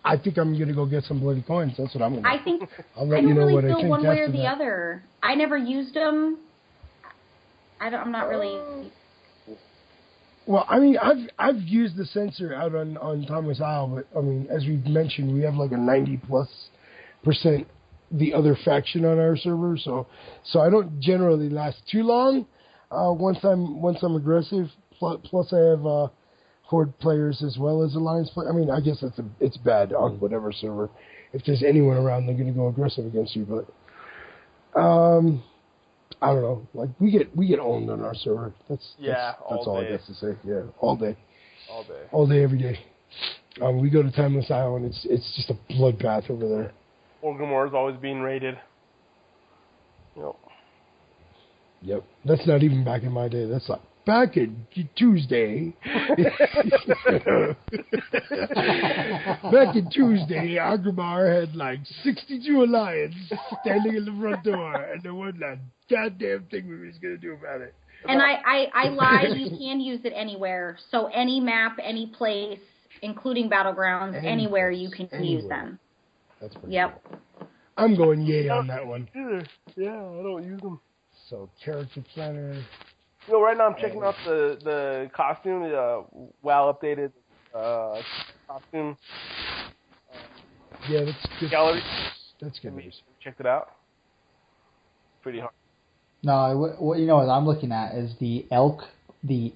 I think I'm going to go get some bloody coins. That's what I'm going to do. I think I'll let you know what I think. I don't really feel one way or the other. I never used them. I'm not really... Well, I mean, I've used the sensor out on Thomas Isle, but I mean, as we mentioned, we have like a 90+% the other faction on our server, so I don't generally last too long. Once I'm aggressive, plus I have Horde players as well as Alliance players. I mean, I guess it's bad on whatever server. If there's anyone around, they're going to go aggressive against you. But I don't know. Like we get owned on our server. That's all I got to say. Yeah, all day, every day. We go to Timeless Isle and it's just a bloodbath over there. Orgrimmar is always being raided. Yep. That's not even back in my day. That's like back in Tuesday. Back in Tuesday, Orgrimmar had like 62 Alliance standing in the front door, and there wasn't a goddamn thing we was going to do about it. And I lied. You can use it anywhere. So any map, any place, including Battlegrounds, anywhere you can use them. That's pretty cool. I'm going yay on that one. Yeah, I don't use them. So, character planner. Right now I'm checking out the costume, the WoW updated costume. Yeah, that's good. Gallery. That's good news. Checked it out. Pretty hard. No, what I'm looking at is the Elk plushie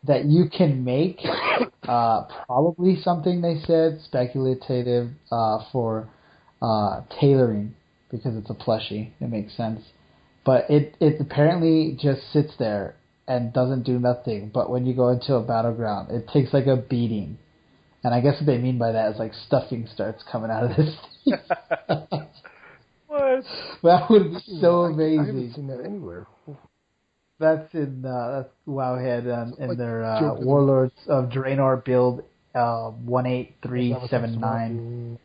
that you can make. Probably something they said speculative for tailoring, because it's a plushie. It makes sense. But it apparently just sits there and doesn't do nothing. But when you go into a battleground, it takes like a beating. And I guess what they mean by that is like stuffing starts coming out of this thing. What? That would be so amazing. I haven't seen that anywhere. That's in that's Wowhead in their Warlords of Draenor build 18379.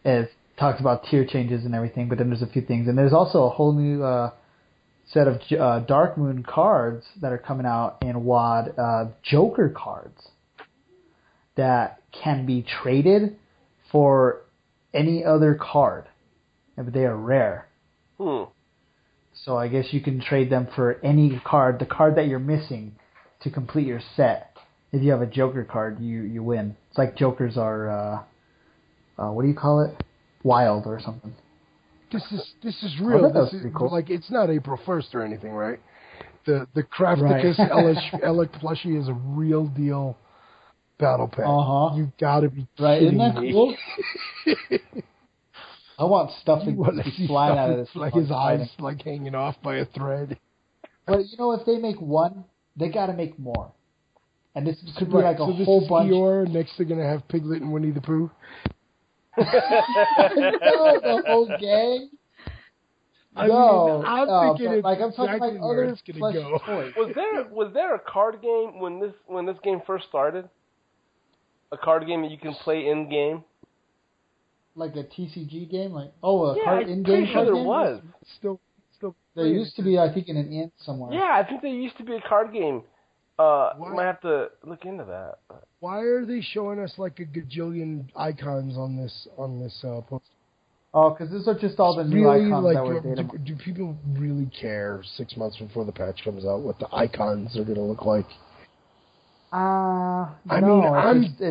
It talks about tier changes and everything, but then there's a few things. And there's also a whole new set of Dark Moon cards that are coming out in WoD, Joker cards that can be traded for any other card. But they are rare. So I guess you can trade them for any card, the card that you're missing to complete your set. If you have a Joker card, you win. It's like Jokers are, what do you call it? Wild or something. This is real. This is cool. Like, it's not April 1st or anything, right? The Crafticus Elec plushie is a real deal battle pack. You gotta be kidding me. Isn't that cool? I want stuffing to fly out of this. Like his eyes like hanging off by a thread. But if they make one, they gotta make more. And this could be like a whole bunch. Eeyore, next they're gonna have Piglet and Winnie the Pooh. The whole gang. I'm thinking it's I'm talking exactly like where other it's gonna go. toys. Was there a card game when this game first started? A card game that you can play in game? Like a TCG game? Card in-game? Pretty sure there game? was. Still. There used to be, I think, in an inn somewhere. Yeah, I think there used to be a card game. Might have to look into that. Why are they showing us like a gajillion icons on this post? Oh, because these are just all the new icons that were data. Do people really care 6 months before the patch comes out what the icons are going to look like? I'm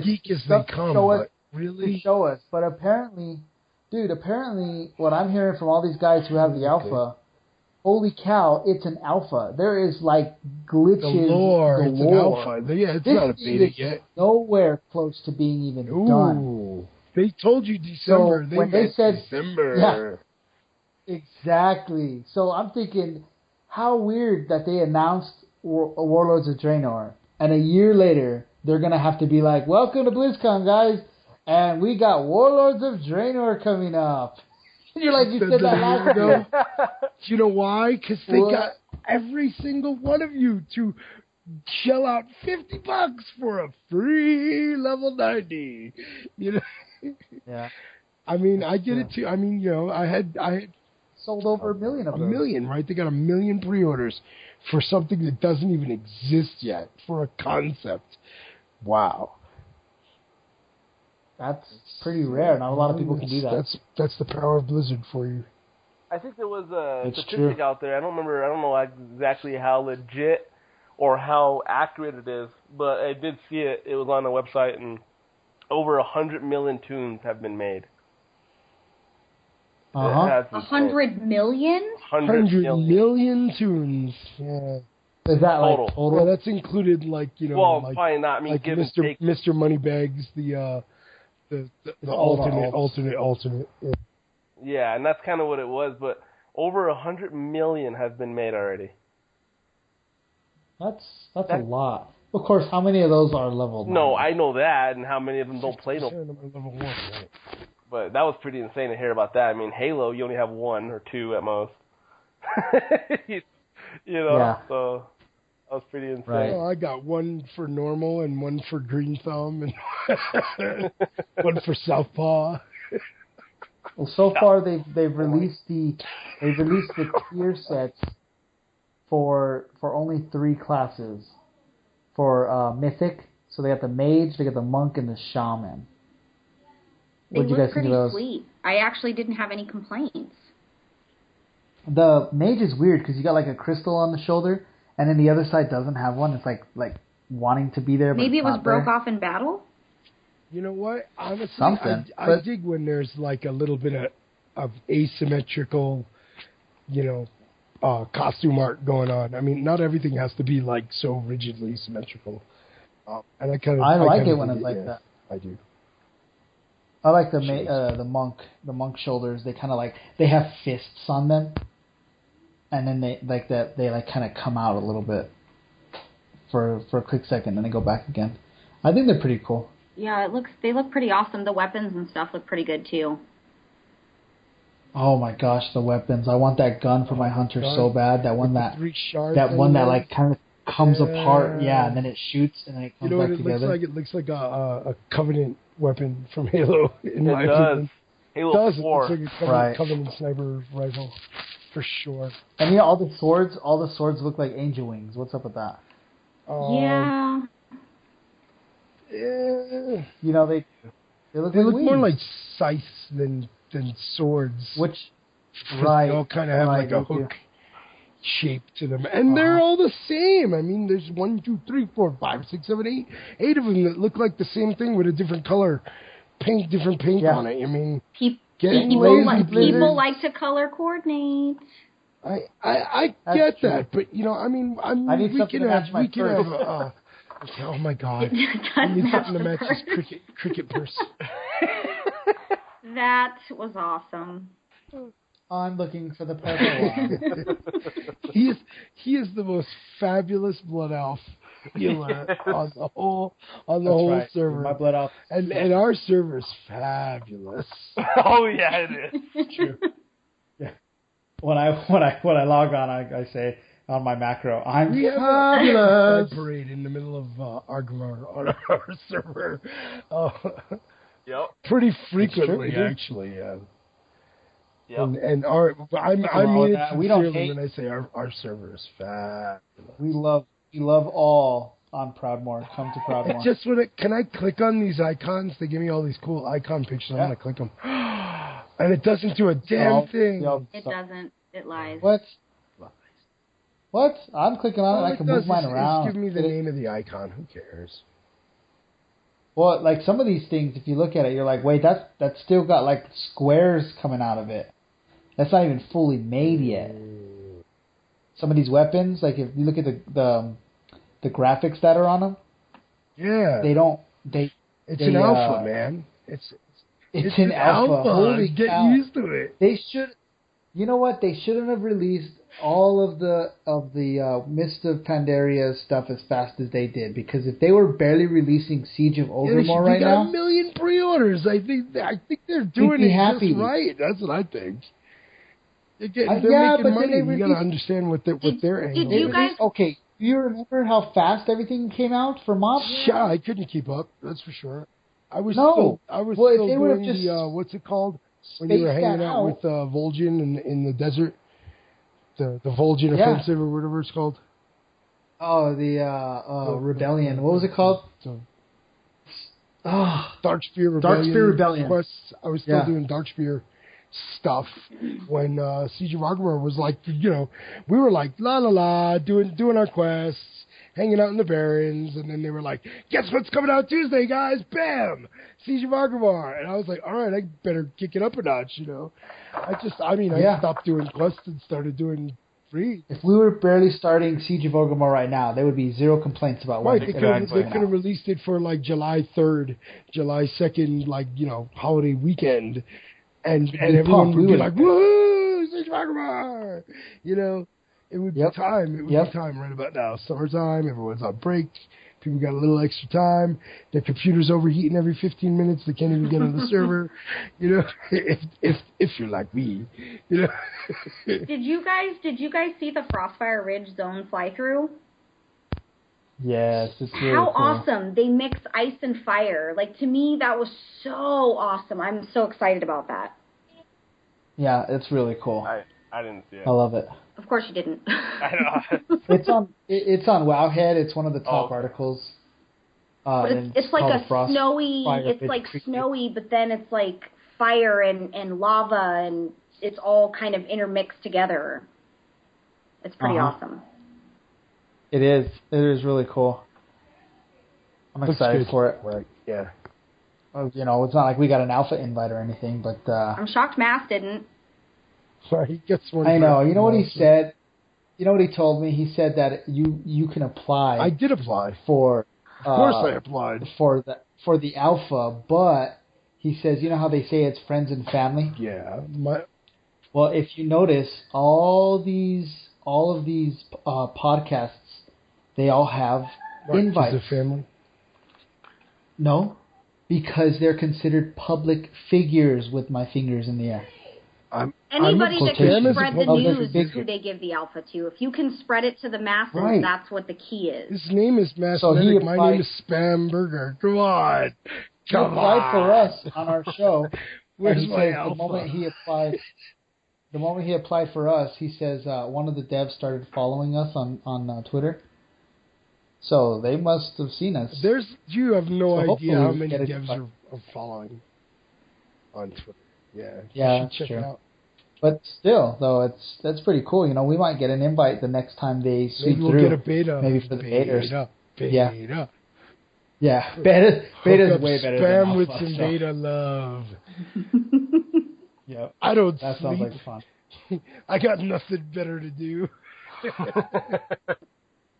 geek as they come, but really? To show us. But apparently, what I'm hearing from all these guys who have the alpha, holy cow, it's an alpha. There is like glitches. The lore. It's an alpha. Yeah, it's not a beta yet. Nowhere close to being even done. They told you December. So when they said December. Yeah, exactly. So I'm thinking, how weird that they announced Warlords of Draenor, and a year later they're gonna have to be like, "Welcome to BlizzCon, guys, and we got Warlords of Draenor coming up." And you're like, you said that last year. You know why? Because they got every single one of you to shell out $50 for a free level 90. You know. Yeah. I mean, I get it too. I mean, I had sold over 1 million of those. 1 million, right? They got 1 million pre-orders for something that doesn't even exist yet, for a concept. Wow. That's pretty rare. Not a lot of people can do that. That's the power of Blizzard for you. I think there was a It's statistic true. out there. I don't know exactly how legit or how accurate it is, but I did see it. It was on a website, and over 100 million tunes have been made. 100 million? 100 million tunes. Yeah. Is that Total. like total? Well, that's included, like, you know, Well, like, probably not. I mean, like give and Mr. take. Mr. Moneybags, the alternate. Yeah. Yeah, and that's kind of what it was. But over 100 million have been made already. That's a lot. Of course, how many of those are level 9? No, I know that, and how many of them don't play no. Level 1, right? But that was pretty insane to hear about that. I mean, Halo, you only have 1 or 2 at most. you know, Yeah. So that was pretty insane. Right. Well, I got 1 for normal and 1 for Green Thumb and 1 for Southpaw. Well, so far they've released the tier sets for only 3 classes. For Mythic, so they got the Mage, they got the Monk, and the Shaman. They What'd you look guys think pretty of those? sweet. I actually didn't have any complaints. The Mage is weird because you got like a crystal on the shoulder, and then the other side doesn't have one. It's like wanting to be there, but Maybe it's it was not broke there. off in battle? You know what? Honestly, Something, I but- dig when there's like a little bit of asymmetrical, you know, costume art going on. I mean, not everything has to be like so rigidly symmetrical. And I like it when it's like that. I do. I like the monk shoulders. They kind of like they have fists on them, and then they kind of come out a little bit for a quick second, and they go back again. I think they're pretty cool. Yeah, they look pretty awesome. The weapons and stuff look pretty good too. Oh my gosh, the weapons! I want that gun for my hunter so bad. That one that 3 shards like kind of comes apart, yeah, and then it shoots and then it comes back together. It looks like a Covenant weapon from Halo. In my It does. opinion. Halo 4. It looks like a Right. Covenant sniper rifle, for sure. And all the swords look like angel wings. What's up with that? Yeah. Yeah. You know they look They like look wings. more like scythes than swords. Which Right. They all kind of have like a hook shape to them. And they're all the same. I mean, there's 1, 2, 3, 4, 5, 6, 7, 8. 8 of them that look like the same thing with a different color. Different paint on it. I mean, people like to color coordinate. I That's get true. that, but you know, I mean, I need something to match my purse. Oh my God! It I does need match something to the match purse. this cricket purse. That was awesome. I'm looking for the purple one. He is the most fabulous blood elf healer on the whole Right. server. My blood elf. And our server is fabulous. Oh yeah, it is. True. Yeah. When I log on, I say on my macro, I'm We have fabulous. a parade in the middle of Argmar on our server. Yep. Pretty frequently, true. actually. Yeah. Yep. And I mean it We don't sincerely hate. when I say our server is fabulous. We love all on Proudmoore. Come to Proudmoore. It's just can I click on these icons? They give me all these cool icon pictures. I'm Yeah. gonna click them, and it doesn't do a damn thing. It doesn't. It lies. What? I'm clicking on it. All I it can does move mine is around. give me the name of the icon. Who cares? Well, like some of these things, if you look at it, you're like, wait, that's still got like squares coming out of it. That's not even fully made yet. Some of these weapons, like if you look at the graphics that are on them, Yeah, It's an alpha, man. It's an alpha. Holy Get cow. used to it. They should. You know what? They shouldn't have released all of the Mist of Pandaria stuff as fast as they did, because if they were barely releasing Siege of Orgrimmar right got now, 1 million pre-orders. I think they're doing be it happy. just right. That's what I think. They're yeah, making but money. then they You got to understand what their angle you is. guys- okay. Do you remember how fast everything came out for mobs? Yeah, I couldn't keep up. That's for sure. I was No. still Well, if they doing would've just the what's it called when you were spaced hanging that out out. with Vol'jin in the desert, the Vol'jin Yeah. offensive or whatever it's called. Oh, the rebellion. What was it called? So, Oh, Darkspear Rebellion. Darkspear Rebellion. Quests. I was still Yeah. doing Darkspear stuff when Siege of Aggramar was like, we were like, la la la, doing our quests, hanging out in the Barrens, and then they were like, guess what's coming out Tuesday, guys? Bam! Siege of Aggramar. And I was like, all right, I better kick it up a notch, I stopped doing quests and started doing free. If we were barely starting Siege of Orgrimmar right now, there would be zero complaints about right. They could have released it for like July 3rd, July 2nd, holiday weekend, and everyone would be like, woohoo, Siege of Orgrimmar! It would be time. It would be time right about now. Summertime, everyone's on break. People got a little extra time. Their computer's overheating every 15 minutes. They can't even get on the server. If you're like me, Did you guys see the Frostfire Ridge zone fly through? Yes, it's really How cool. awesome. They mix ice and fire. Like, to me, that was so awesome. I'm so excited about that. Yeah, it's really cool. I didn't see it. I love it. Of course you didn't. I know. It's on Wowhead. It's one of the top articles. But it's like a snowy. It's like snowy, but then it's like fire and lava, and it's all kind of intermixed together. It's pretty awesome. It is. It is really cool. I'm excited for it. Right. Yeah. It's not like we got an alpha invite or anything, but I'm shocked Mass didn't. Sorry, he gets one. I know. You know what he said? You know what he told me? He said that you can apply. I did apply. For of course I applied. For the alpha, but he says, you know how they say it's friends and family? Yeah. Well, if you notice, all of these podcasts, they all have invites. Is it family? No, because they're considered public figures with my fingers in the air. Anybody that can spread the news is who they give the alpha to. If you can spread it to the masses, that's what the key is. His name is Massmetic. My name is Spam Burger. Come on. He applied for us on our show. Where's my alpha? The moment he applied for us, he says one of the devs started following us on Twitter. So they must have seen us. You have no idea how many devs are following on Twitter. Yeah, you should check it out. But still, though, that's pretty cool. We might get an invite the next time they sweep through. Maybe we'll get a beta. Maybe for the betas. Beta. Yeah, beta's way better than Spam with alpha, some beta love. Yeah, I don't that sleep. sounds like fun. I got nothing better to do.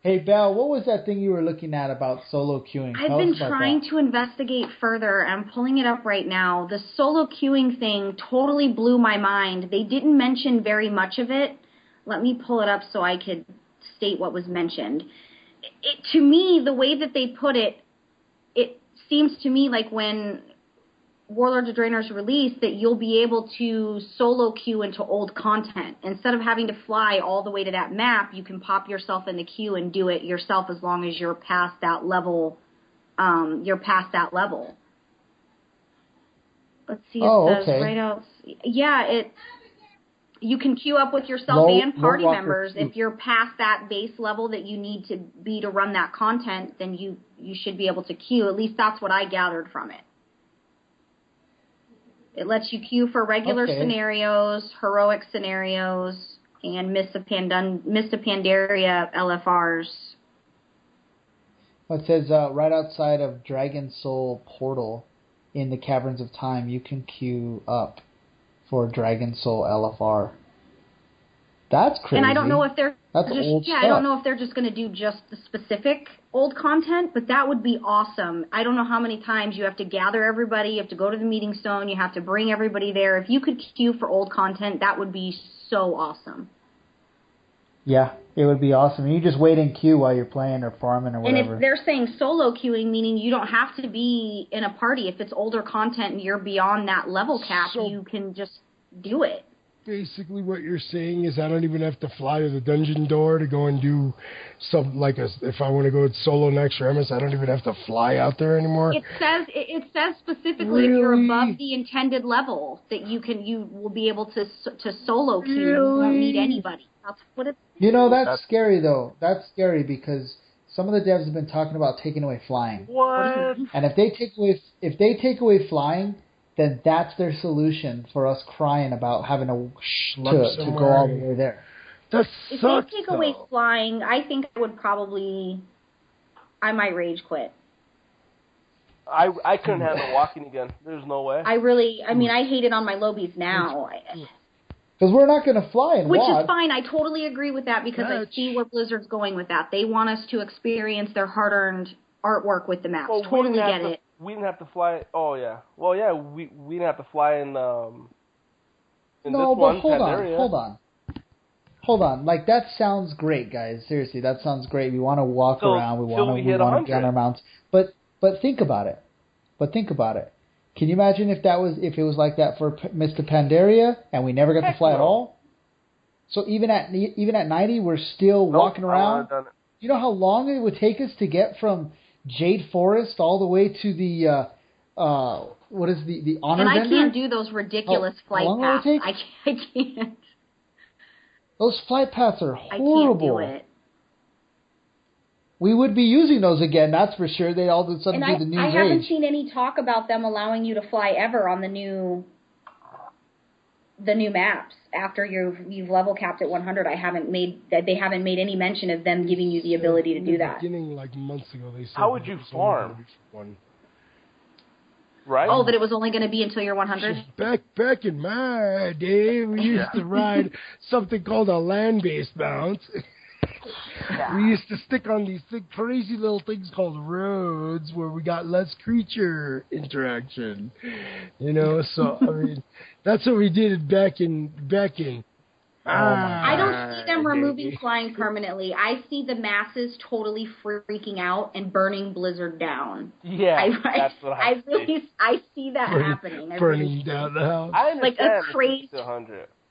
Hey, Belle, what was that thing you were looking at about solo queuing? I've been trying to investigate further. I'm pulling it up right now. The solo queuing thing totally blew my mind. They didn't mention very much of it. Let me pull it up so I could state what was mentioned. To me, the way that they put it, it seems to me like when Warlords of Draenor's released that you'll be able to solo queue into old content. Instead of having to fly all the way to that map, you can pop yourself in the queue and do it yourself as long as you're past that level. Let's see, it says right out. Yeah, you can queue up with yourself and party members. If you're past that base level that you need to be to run that content, then you should be able to queue. At least that's what I gathered from it. It lets you queue for regular scenarios, heroic scenarios, and Mists of Pandaria LFRs. Well, it says right outside of Dragon Soul Portal in the Caverns of Time, you can queue up for Dragon Soul LFR. That's crazy. And I don't know if they're old stuff. I don't know if they're just going to do just the specific old content, but that would be awesome. I don't know how many times you have to gather everybody, you have to go to the meeting stone, you have to bring everybody there. If you could queue for old content, that would be so awesome. Yeah, it would be awesome. You just wait in queue while you're playing or farming or whatever. And if they're saying solo queuing, meaning you don't have to be in a party. If it's older content and you're beyond that level cap, you can just do it. Basically what you're saying is I don't even have to fly to the dungeon door to go and do something if I want to go solo next Remus, I don't even have to fly out there anymore. It says specifically if you're above the intended level that you will be able to solo queue. You won't need anybody. That's what it's. That's scary though. That's scary because some of the devs have been talking about taking away flying. What? And if they take away flying, then that's their solution for us crying about having to go all the way there. That if sucks, they take away flying, I think I might rage quit. I couldn't handle walking again. There's no way. I hate it on my lobies now. Because we're not going to fly and Which walk. is fine. I totally agree with that because I see where Blizzard's going with that. They want us to experience their hard-earned artwork with the maps. Well, totally get it. We didn't have to fly. Oh, yeah. Well, yeah, we didn't have to fly in this one. Hold on. Like, that sounds great, guys. Seriously, that sounds great. We want to walk around. We want to get on our mounts. But think about it. Can you imagine if it was like that for Mr. Pandaria and we never got to fly at all? So even at 90, we're still walking around. You know how long it would take us to get from Jade Forest all the way to the what is the honor vendor? And I can't do those ridiculous flight paths. I can't. Those flight paths are horrible. I can't do it. We would be using those again, that's for sure. They all of a sudden do the new I haven't seen any talk about them allowing you to fly ever on the new maps. After you've level capped at 100, they haven't made any mention of them giving you the ability to do that. Beginning like months ago, they said. How would you farm? Right? Oh, that it was only going to be until you're 100? Back in my day, we used to ride something called a land-based mount. We used to stick on these crazy little things called roads where we got less creature interaction. So, I mean, that's what we did back in. I don't see them removing flying permanently. I see the masses totally freaking out and burning Blizzard down. Yeah, that's what I see that happening. Burning down the house. I understand. Like a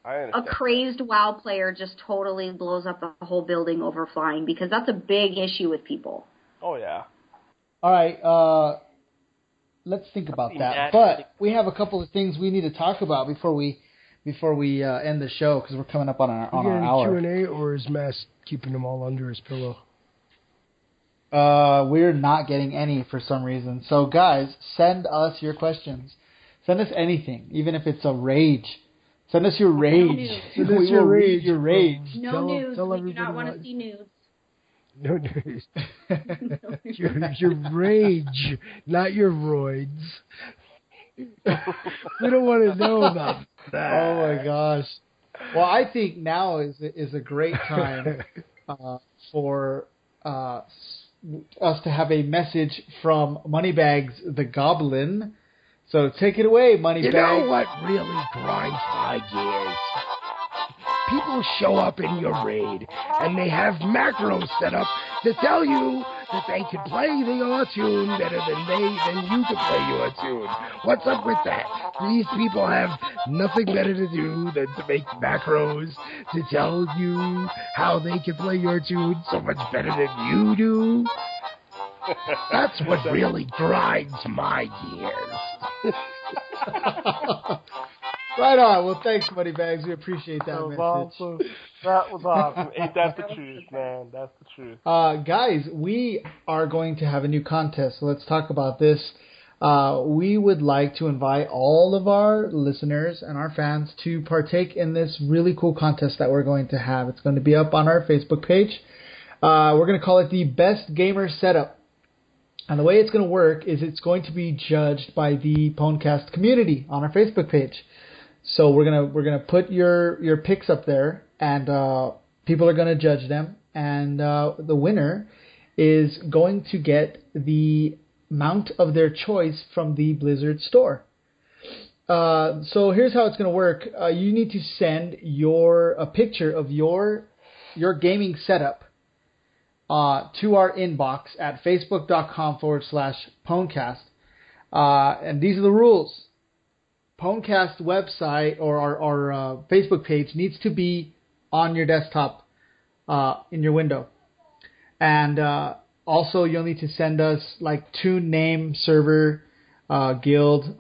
a crazy WoW player just totally blows up the whole building over flying because that's a big issue with people. Oh, yeah. All right, let's think about that. But we have a couple of things we need to talk about before we end the show because we're coming up on our hour. Q&A, or is Mass keeping them all under his pillow? We're not getting any for some reason. So, guys, send us your questions. Send us anything, even if it's a rage. Send us your rage. Send us your rage. Your rage. No nudes. We do not want to see nudes. No nudes. Your rage, not your roids. We don't want to know about that. Oh my gosh. Well, I think now is a great time for us to have a message from Moneybags the Goblin. So take it away, Moneybags. You know what really grinds my gears? People show up in your raid, and they have macros set up to tell you that they can play the Auto-Tune better than you can play your Auto-Tune. What's up with that? These people have nothing better to do than to make macros to tell you how they can play your tune so much better than you do. That's what really grinds my gears. Right on. Well, thanks, Moneybags. We appreciate that message. Awesome. That was awesome. Ain't that the truth, man? That's the truth. Guys, we are going to have a new contest, so let's talk about this. We would like to invite all of our listeners and our fans to partake in this really cool contest that we're going to have. It's going to be up on our Facebook page. We're going to call it the Best Gamer Setup. And the way it's going to work is it's going to be judged by the PWNcast community on our Facebook page. So we're gonna put your picks up there, and people are gonna judge them, and the winner is going to get the mount of their choice from the Blizzard store. So here's how it's gonna work. You need to send a picture of your gaming setup to our inbox at facebook.com/PWNcast. And these are the rules. PWNcast website or our Facebook page needs to be on your desktop in your window. And also you'll need to send us like tune name, server, guild,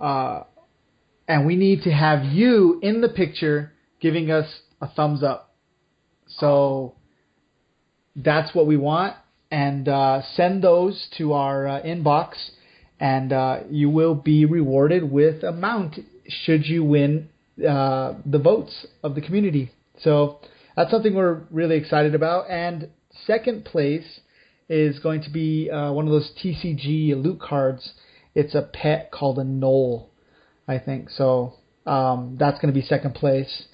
and we need to have you in the picture giving us a thumbs up. So that's what we want. And send those to our inbox. and you will be rewarded with a mount should you win the votes of the community. So that's something we're really excited about. And second place is going to be one of those TCG loot cards. It's a pet called a Knoll, I think. So that's going to be second place.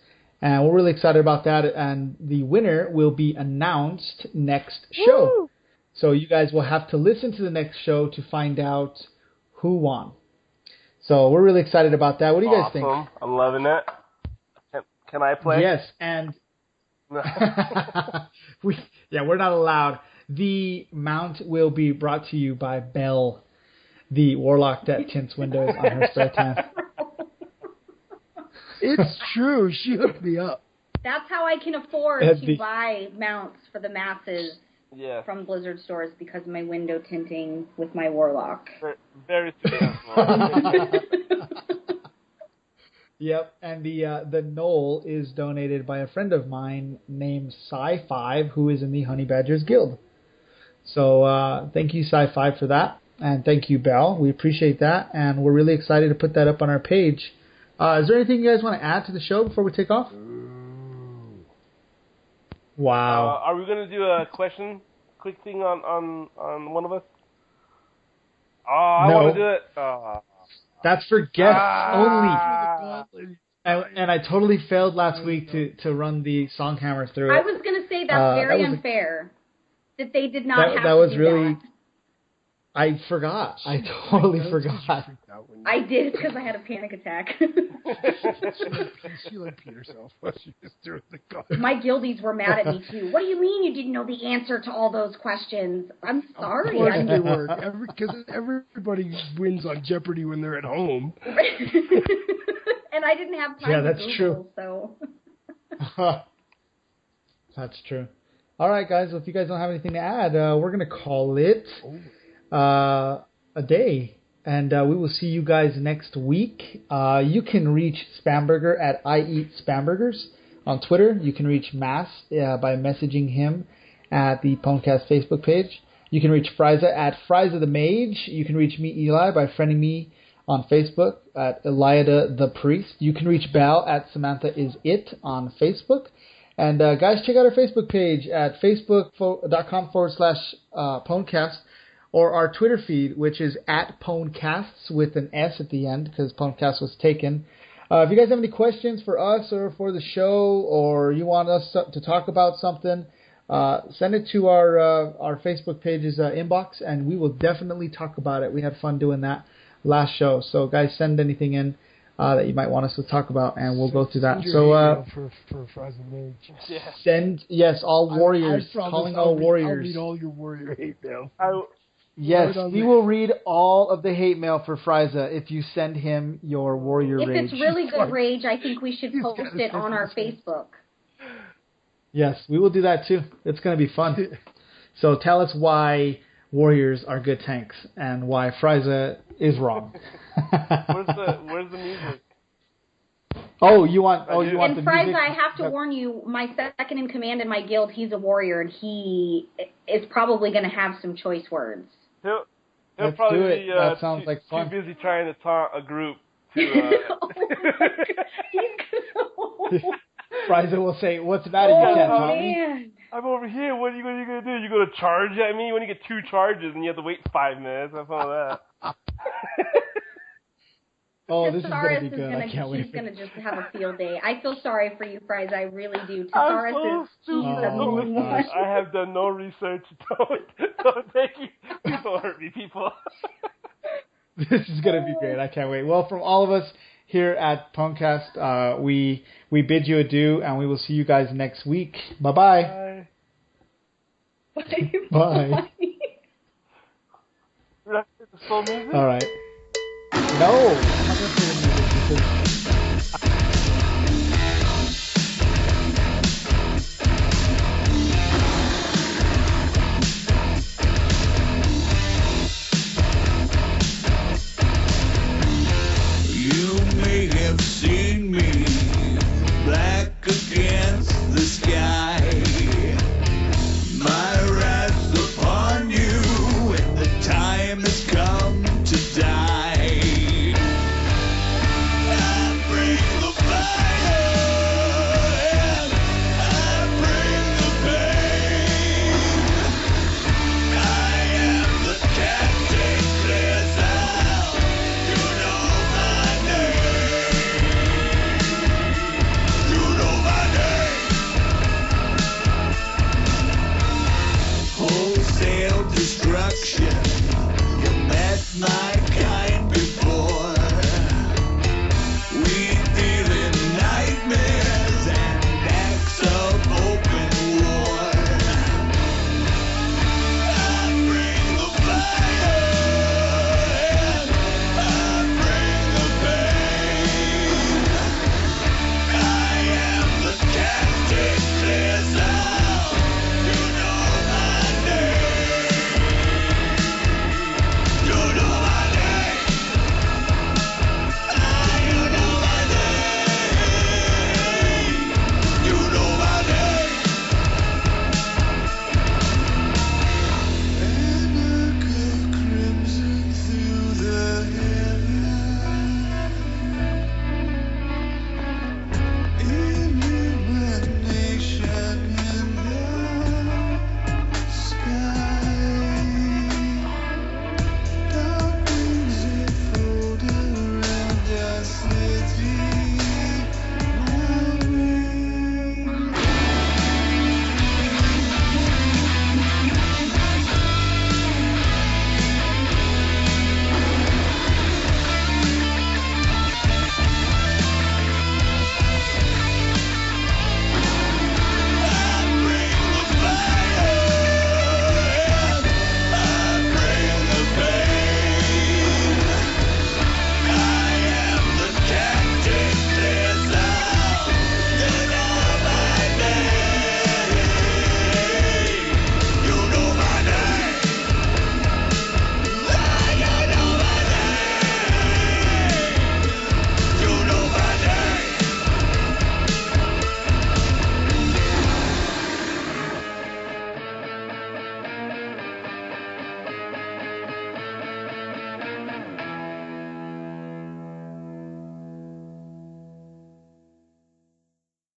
And we're really excited about that. And the winner will be announced next show. Woo! So you guys will have to listen to the next show to find out who won. So we're really excited about that. What do you guys think? I'm loving it. Can I play? Yes, and we're not allowed. The mount will be brought to you by Belle, the warlock that tints windows on her spare time. It's true. She hooked me up. That's how I can afford to buy mounts for the masses from Blizzard stores, because of my window tinting with my warlock. Very successful. Yep, and the Knoll is donated by a friend of mine named Sci5, who is in the Honey Badgers Guild. So thank you, Sci5, for that, and thank you, Belle. We appreciate that, and we're really excited to put that up on our page. Is there anything you guys want to add to the show before we take off? Wow. Are we going to do a quick thing on one of us? Oh, I want to do it. That's for guests only. And I totally failed last week to run the Songhammer through it. I was going to say that's very unfair that they did not have that to was do really. that. I forgot. I totally forgot. I did because I had a panic attack. She like peed herself while she was doing the call. My guildies were mad at me too. What do you mean you didn't know the answer to all those questions? I'm sorry. Of course they were. Because everybody wins on Jeopardy when they're at home. And I didn't have time. Yeah, that's Google, true. So. That's true. All right, guys. Well, if you guys don't have anything to add, we're gonna call it a day. And we will see you guys next week. You can reach Spamberger at I Eat Spambergers on Twitter. You can reach Mass by messaging him at the PWNcast Facebook page. You can reach Friza at Friza the Mage. You can reach me, Eli, by friending me on Facebook at Eliada the Priest. You can reach Belle at Samantha Is It on Facebook. And guys, check out our Facebook page at facebook.com/PWNcast. Or our Twitter feed, which is at PWNcasts with an S at the end, because PWNcast was taken. If you guys have any questions for us or for the show, or you want us to talk about something, send it to our Facebook page's inbox, and we will definitely talk about it. We had fun doing that last show. So, guys, send anything in that you might want us to talk about, and we'll go through that. So, for Frozen Mage. Send, yes, all warriors, calling all warriors. I'll read all your warrior hate mail. Yes, we will read all of the hate mail for Friza if you send him your warrior rage. If it's really good rage, I think we should post it on our Facebook. Yes, we will do that too. It's going to be fun. So tell us why warriors are good tanks and why Friza is wrong. Where's the music? You want the music? And Friza, I have to warn you, my second in command in my guild, he's a warrior, and he is probably going to have some choice words. He'll probably be that sounds like fun. Too busy trying to taunt a group to... Friza will say, "What's the matter? You can't taunt me." I'm over here. What are you going to do? You going to charge at me? When you get 2 charges and you have to wait 5 minutes? Have fun with that. This is going to be good. I can't wait. He's going to just have a field day. I feel sorry for you, Friza. I really do. I'm so stupid. I have done no research. Don't take you. Don't hurt me, people. This is going to be great. I can't wait. Well, from all of us here at PWNcast, we bid you adieu, and we will see you guys next week. Bye-bye. Bye. Bye. All right. No, I'm not going to play the music because